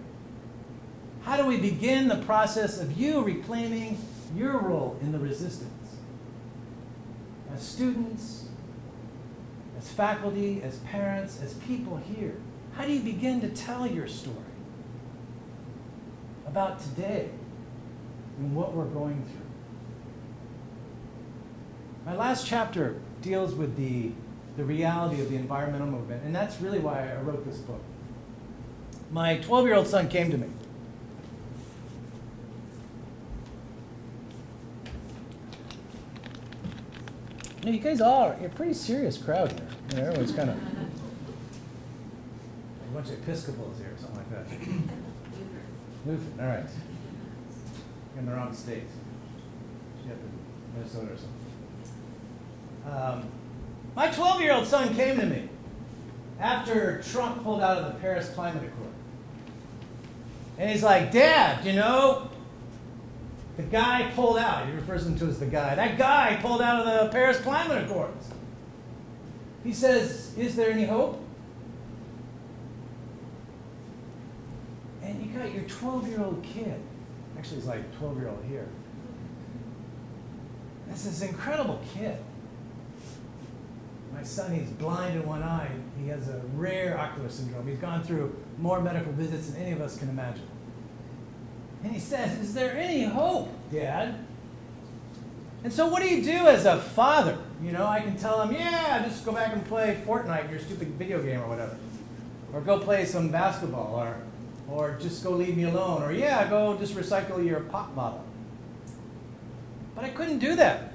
How do we begin the process of you reclaiming your role in the resistance? As students, as faculty, as parents, as people here, how do you begin to tell your story about today and what we're going through? My last chapter deals with the reality of the environmental movement, and that's really why I wrote this book. My 12-year-old son came to me. You know, you guys you're a pretty serious crowd here. You know, everyone's kind of a bunch of Episcopals here, or something like that. Lutheran, all right. You're in the wrong state. You have to Minnesota or something. My 12-year-old son came to me after Trump pulled out of the Paris Climate Accord. And he's like, "Dad, you know, the guy pulled out." He refers to him as the guy. "That guy pulled out of the Paris Climate Accords." He says, "Is there any hope?" And you got your 12-year-old kid. Actually, he's like 12-year-old here. This is an incredible kid. My son, he's blind in one eye. He has a rare ocular syndrome. He's gone through more medical visits than any of us can imagine. And he says, "Is there any hope, Dad?" And so what do you do as a father? You know, I can tell him, "Yeah, just go back and play Fortnite, your stupid video game or whatever. Or go play some basketball, or just go leave me alone. Or yeah, go just recycle your pop bottle." But I couldn't do that.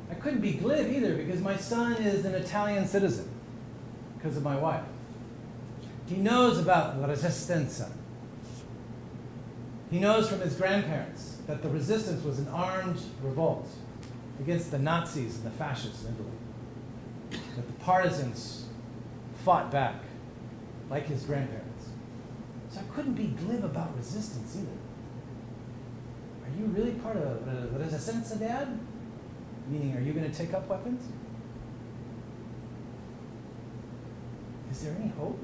I couldn't be glib either, because my son is an Italian citizen because of my wife. He knows about La Resistenza. He knows from his grandparents that the resistance was an armed revolt. against the Nazis and the fascists in Italy. That the partisans fought back like his grandparents. So I couldn't be glib about resistance either. Are you really part of Resistenza, Dad? Meaning, are you going to take up weapons? Is there any hope?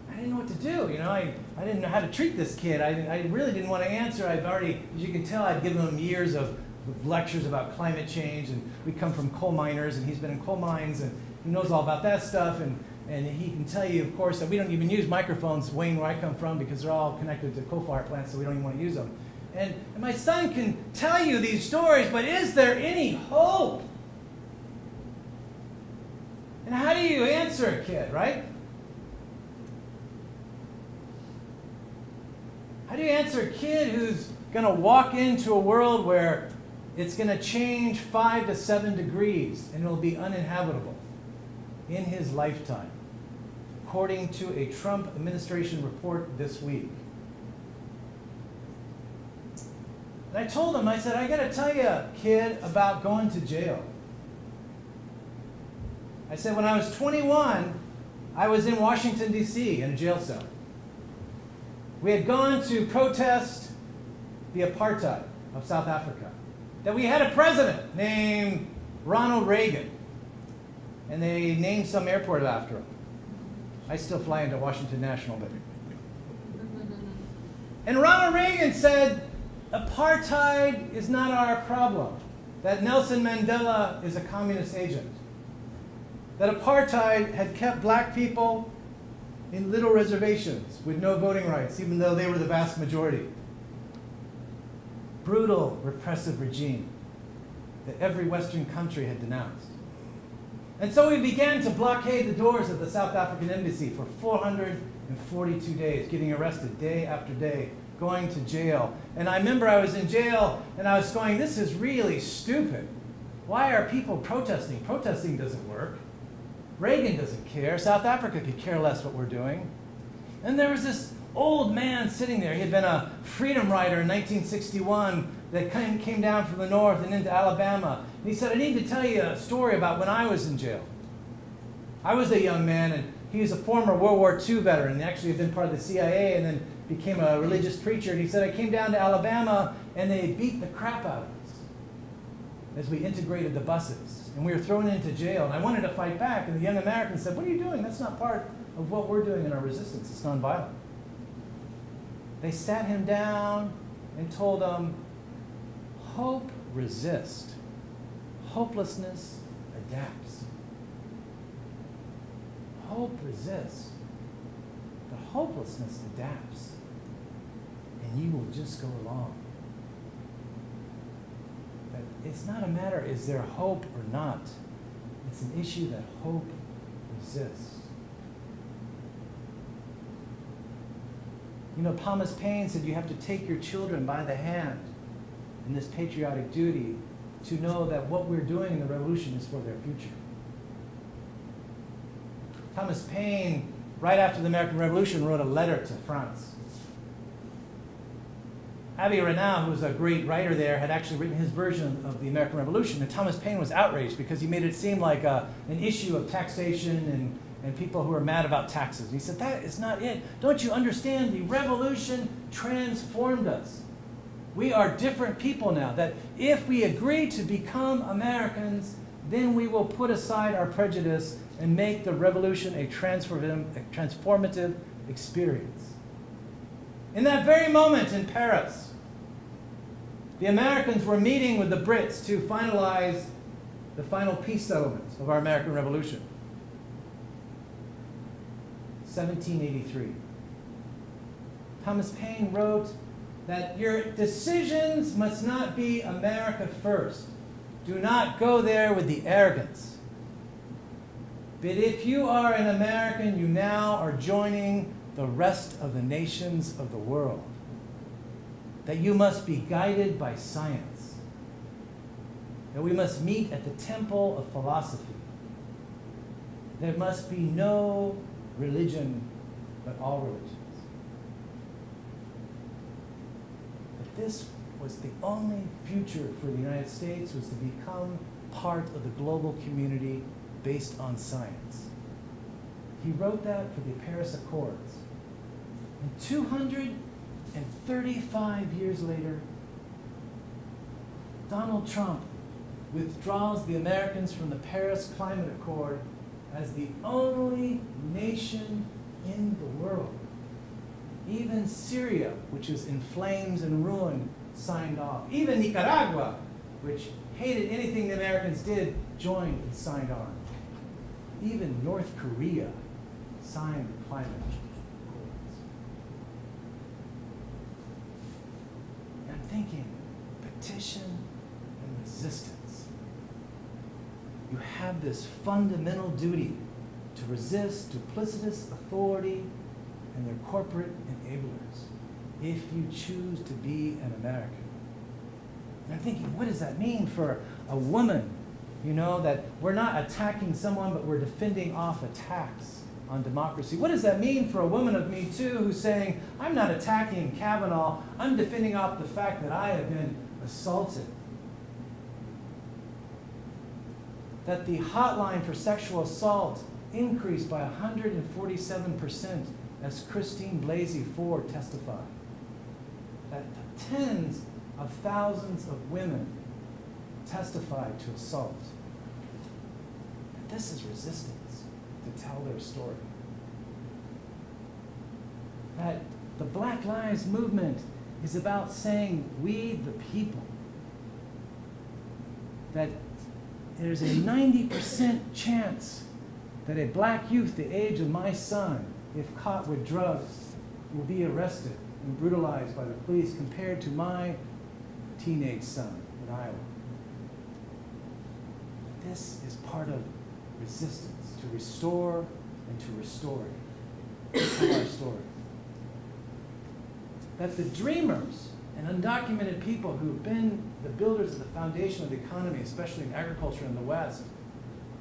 I didn't know what to do. You know, I didn't know how to treat this kid. I really didn't want to answer. I've already, as you can tell, I've given him years of lectures about climate change, and we come from coal miners, and he's been in coal mines, and he knows all about that stuff, and he can tell you, of course, that we don't even use microphones, Wayne, where I come from, because they're all connected to coal-fired plants, so we don't even want to use them. And my son can tell you these stories, but is there any hope? And how do you answer a kid, right? How do you answer a kid who's going to walk into a world where it's going to change 5 to 7 degrees and it'll be uninhabitable in his lifetime, according to a Trump administration report this week? And I told him, I said, I got to tell you, kid, about going to jail. I said, when I was 21, I was in Washington, D.C. in a jail cell. We had gone to protest the apartheid of South Africa. That we had a president named Ronald Reagan. And they named some airport after him. I still fly into Washington National, but. And Ronald Reagan said, apartheid is not our problem. That Nelson Mandela is a communist agent. That apartheid had kept black people in little reservations with no voting rights, even though they were the vast majority. Brutal, repressive regime that every Western country had denounced. And so we began to blockade the doors of the South African embassy for 442 days, getting arrested day after day, going to jail. And I remember I was in jail and I was going, this is really stupid. Why are people protesting? Protesting doesn't work. Reagan doesn't care. South Africa could care less what we're doing. And there was this old man sitting there. He had been a freedom rider in 1961 that came down from the north and into Alabama. And he said, I need to tell you a story about when I was in jail. I was a young man, and he was a former World War II veteran, and actually had been part of the CIA and then became a religious preacher. And he said, I came down to Alabama, and they beat the crap out of us as we integrated the buses. And we were thrown into jail, and I wanted to fight back. And the young American said, what are you doing? That's not part of what we're doing in our resistance. It's nonviolent. They sat him down and told him, hope resists. Hopelessness adapts. Hope resists, but hopelessness adapts. And you will just go along. But it's not a matter, is there hope or not? It's an issue that hope resists. You know, Thomas Paine said you have to take your children by the hand in this patriotic duty to know that what we're doing in the revolution is for their future. Thomas Paine, right after the American Revolution, wrote a letter to France. Abbé Raynal, who was a great writer there, had actually written his version of the American Revolution, and Thomas Paine was outraged because he made it seem like an issue of taxation and people who are mad about taxes. He said, that is not it. Don't you understand? The revolution transformed us. We are different people now. That if we agree to become Americans, then we will put aside our prejudice and make the revolution a transformative experience. In that very moment in Paris, the Americans were meeting with the Brits to finalize the final peace settlements of our American Revolution. 1783. Thomas Paine wrote that your decisions must not be America first. Do not go there with the arrogance. But if you are an American, you now are joining the rest of the nations of the world. That you must be guided by science. That we must meet at the temple of philosophy. There must be no religion, but all religions. But this was the only future for the United States was to become part of the global community based on science. He wrote that for the Paris Accords. And 235 years later, Donald Trump withdraws the Americans from the Paris Climate Accord as the only nation in the world. Even Syria, which is in flames and ruin, signed off. Even Nicaragua, which hated anything the Americans did, joined and signed on. Even North Korea signed the climate accords. And I'm thinking, petition and resistance. You have this fundamental duty to resist duplicitous authority and their corporate enablers if you choose to be an American. And I'm thinking, what does that mean for a woman? You know, that we're not attacking someone, but we're defending off attacks on democracy. What does that mean for a woman of Me Too who's saying, I'm not attacking Kavanaugh, I'm defending off the fact that I have been assaulted? That the hotline for sexual assault increased by 147%, as Christine Blasey Ford testified. That tens of thousands of women testified to assault. And this is resistance to tell their story. That the Black Lives Movement is about saying, we the people. That there's a 90% chance that a black youth the age of my son, if caught with drugs, will be arrested and brutalized by the police compared to my teenage son in Iowa. This is part of resistance, to restore and to restore it. Tell our story. That the dreamers and undocumented people who've been the builders of the foundation of the economy, especially in agriculture in the West,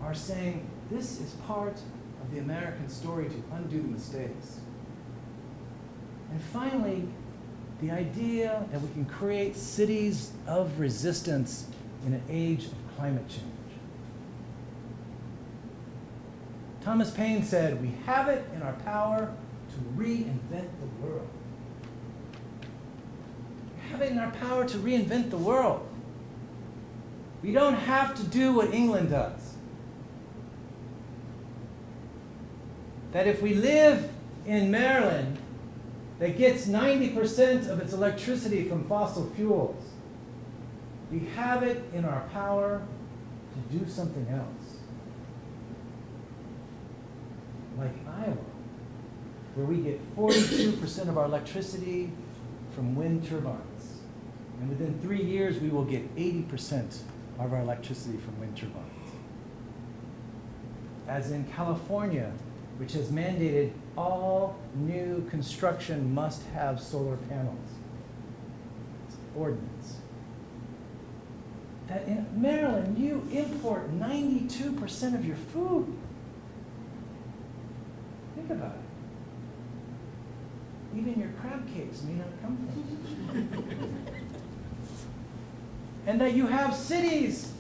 are saying this is part of the American story to undo the mistakes. And finally, the idea that we can create cities of resistance in an age of climate change. Thomas Paine said, we have it in our power to reinvent the world. We have it in our power to reinvent the world. We don't have to do what England does. That if we live in Maryland that gets 90% of its electricity from fossil fuels, we have it in our power to do something else. Like Iowa, where we get 42% of our electricity from wind turbines. And within 3 years, we will get 80% of our electricity from wind turbines. As in California, which has mandated all new construction must have solar panels. It's ordinance. That in Maryland, you import 92% of your food. Think about it. Even your crab cakes may not come from it. And that you have cities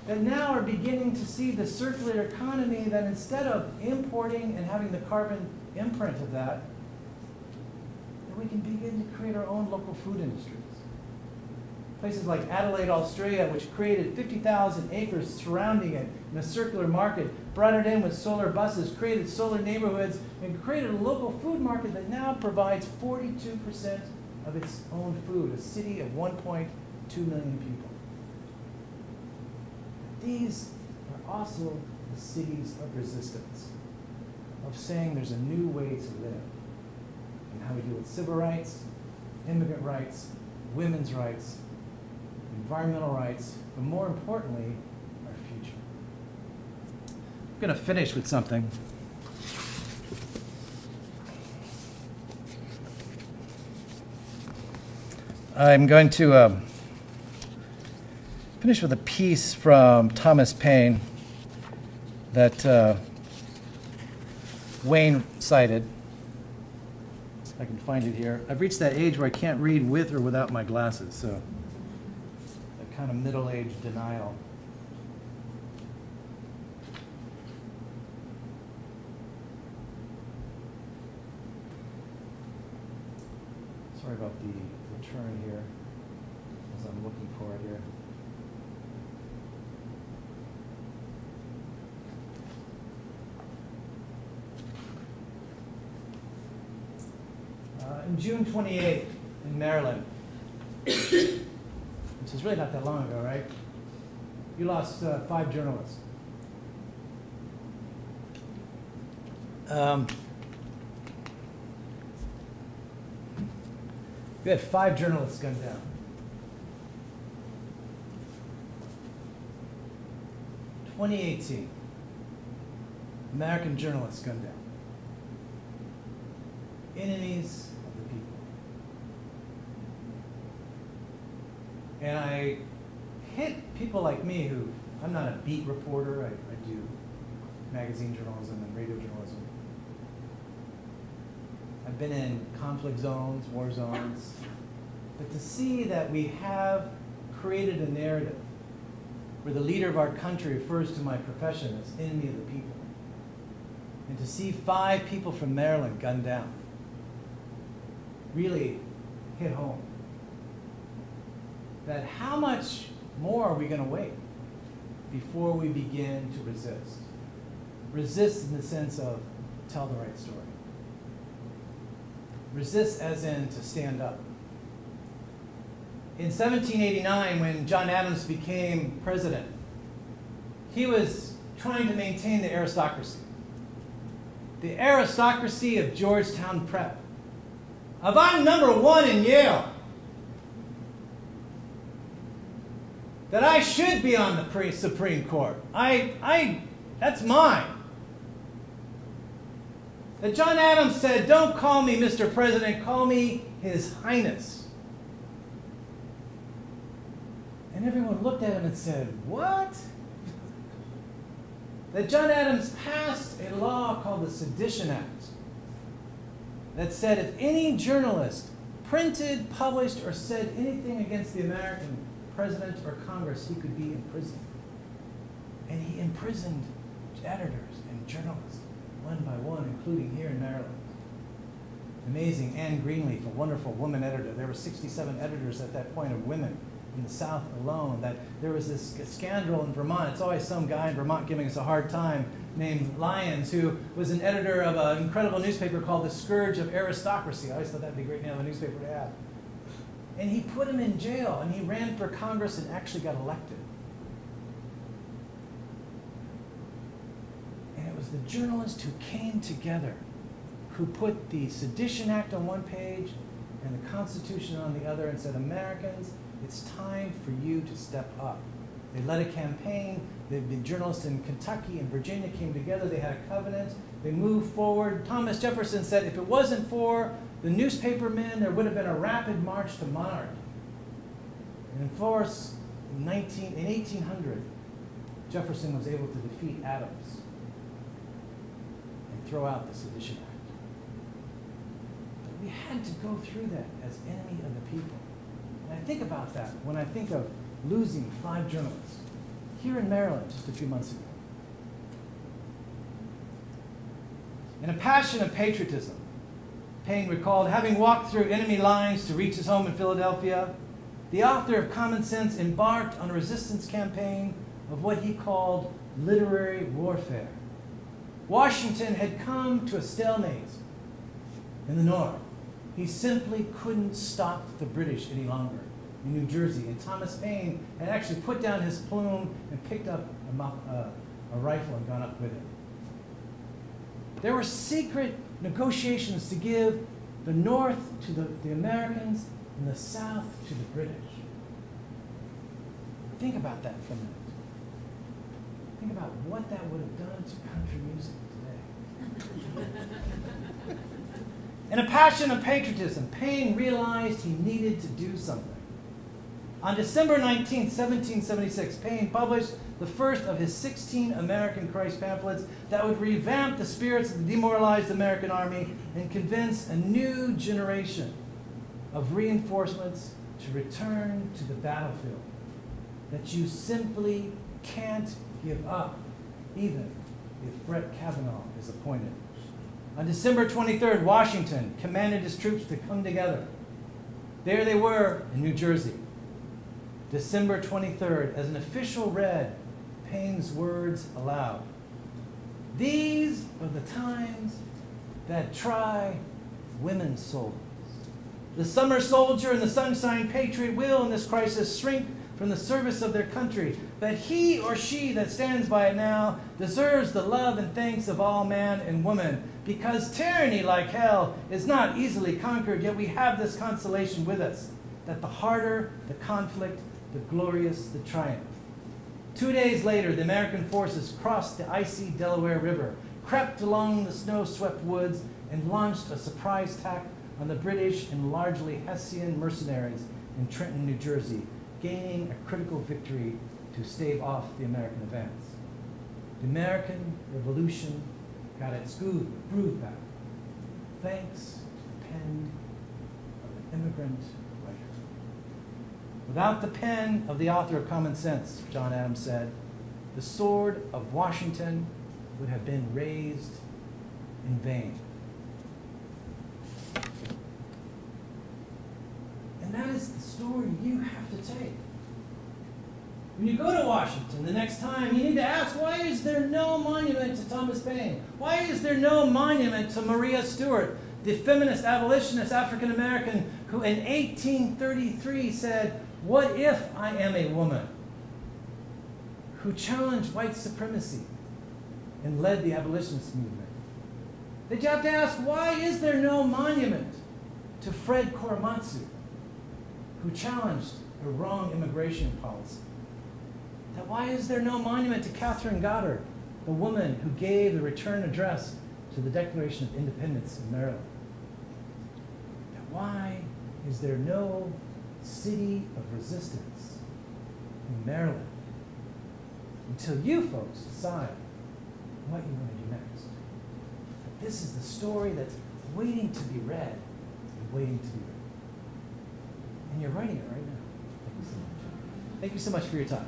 that now are beginning to see the circular economy, that instead of importing and having the carbon imprint of that we can begin to create our own local food industries. Places like Adelaide, Australia, which created 50,000 acres surrounding it in a circular market, brought it in with solar buses, created solar neighborhoods, and created a local food market that now provides 42% of its own food, a city of 1.2 million people. These are also the cities of resistance, of saying there's a new way to live, and how we deal with civil rights, immigrant rights, women's rights, environmental rights, but more importantly, our future. I'm going to finish with something. I'm going to finish with a piece from Thomas Paine that Wayne cited. I can find it here. I've reached that age where I can't read with or without my glasses, so a kind of middle-aged denial. Sorry about the turn here, as I'm looking for it here. In June 28th, in Maryland, which is really not that long ago, right? You lost 5 journalists. You had 5 journalists gunned down. 2018, American journalists gunned down. Enemies of the people. And I hit people like me who, I'm not a beat reporter, I do magazine journalism and radio journalism. I've been in conflict zones, war zones, but to see that we have created a narrative where the leader of our country refers to my profession as enemy of the people, and to see 5 people from Maryland gunned down really hit home. That how much more are we going to wait before we begin to resist? Resist in the sense of tell the right story. Resist as in to stand up. In 1789, when John Adams became president, he was trying to maintain the aristocracy. The aristocracy of Georgetown Prep. If I'm #1 in Yale, that I should be on the Supreme Court. That's mine. That John Adams said, don't call me Mr. President, call me His Highness. And everyone looked at him and said, what? That John Adams passed a law called the Sedition Act that said if any journalist printed, published, or said anything against the American president or Congress, he could be imprisoned. And he imprisoned editors and journalists one by one, including here in Maryland. Amazing. Anne Greenleaf, a wonderful woman editor. There were 67 editors at that point of women in the South alone. That there was this scandal in Vermont. It's always some guy in Vermont giving us a hard time named Lyons, who was an editor of an incredible newspaper called The Scourge of Aristocracy. I always thought that'd be a great name of a newspaper to have. And he put him in jail, and he ran for Congress and actually got elected. And it was the journalists who came together, who put the Sedition Act on one page and the Constitution on the other and said, Americans, it's time for you to step up. They led a campaign. The journalists in Kentucky and Virginia came together. They had a covenant. They moved forward. Thomas Jefferson said if it wasn't for the newspaper men, there would have been a rapid march to monarchy. And of course, in 1800, Jefferson was able to defeat Adams and throw out the Sedition Act. But we had to go through that as enemy of the people. And I think about that when I think of losing 5 journalists here in Maryland just a few months ago. In a passion of patriotism, Paine recalled, having walked through enemy lines to reach his home in Philadelphia, the author of Common Sense embarked on a resistance campaign of what he called literary warfare. Washington had come to a stalemate in the North. He simply couldn't stop the British any longer in New Jersey. And Thomas Paine had actually put down his plume and picked up a rifle and gone up with it. There were secret negotiations to give the North to the Americans and the South to the British. Think about that for a minute. Think about what that would have done to country music today. In a passion of patriotism, Paine realized he needed to do something. On December 19, 1776, Paine published the first of his 16 American Christ pamphlets that would revamp the spirits of the demoralized American army and convince a new generation of reinforcements to return to the battlefield. That you simply can't give up, even if Brett Kavanaugh is appointed. On December 23rd, Washington commanded his troops to come together. There they were in New Jersey. December 23rd, as an official read Paine's words aloud. These are the times that try women's souls. The summer soldier and the sunshine patriot will, in this crisis, shrink from the service of their country, but he or she that stands by it now deserves the love and thanks of all man and woman, because tyranny, like hell, is not easily conquered, yet we have this consolation with us, that the harder the conflict, the glorious the triumph. 2 days later, the American forces crossed the icy Delaware River, crept along the snow-swept woods, and launched a surprise attack on the British and largely Hessian mercenaries in Trenton, New Jersey, gaining a critical victory to stave off the American advance. The American Revolution got its groove back, thanks to the pen of an immigrant writer. Without the pen of the author of Common Sense, John Adams said, the sword of Washington would have been raised in vain. And that is the story you have to take. When you go to Washington the next time, you need to ask, why is there no monument to Thomas Paine? Why is there no monument to Maria Stewart, the feminist abolitionist African-American who in 1833 said, what if I am a woman? Who challenged white supremacy and led the abolitionist movement. Did you have to ask, why is there no monument to Fred Korematsu, who challenged a wrong immigration policy? That why is there no monument to Catherine Goddard, the woman who gave the return address to the Declaration of Independence in Maryland? That why is there no city of resistance in Maryland until you folks decide what you want to do next? But this is the story that's waiting to be read and waiting to be written. And you're writing it right now. Thank you so much. Thank you so much for your time.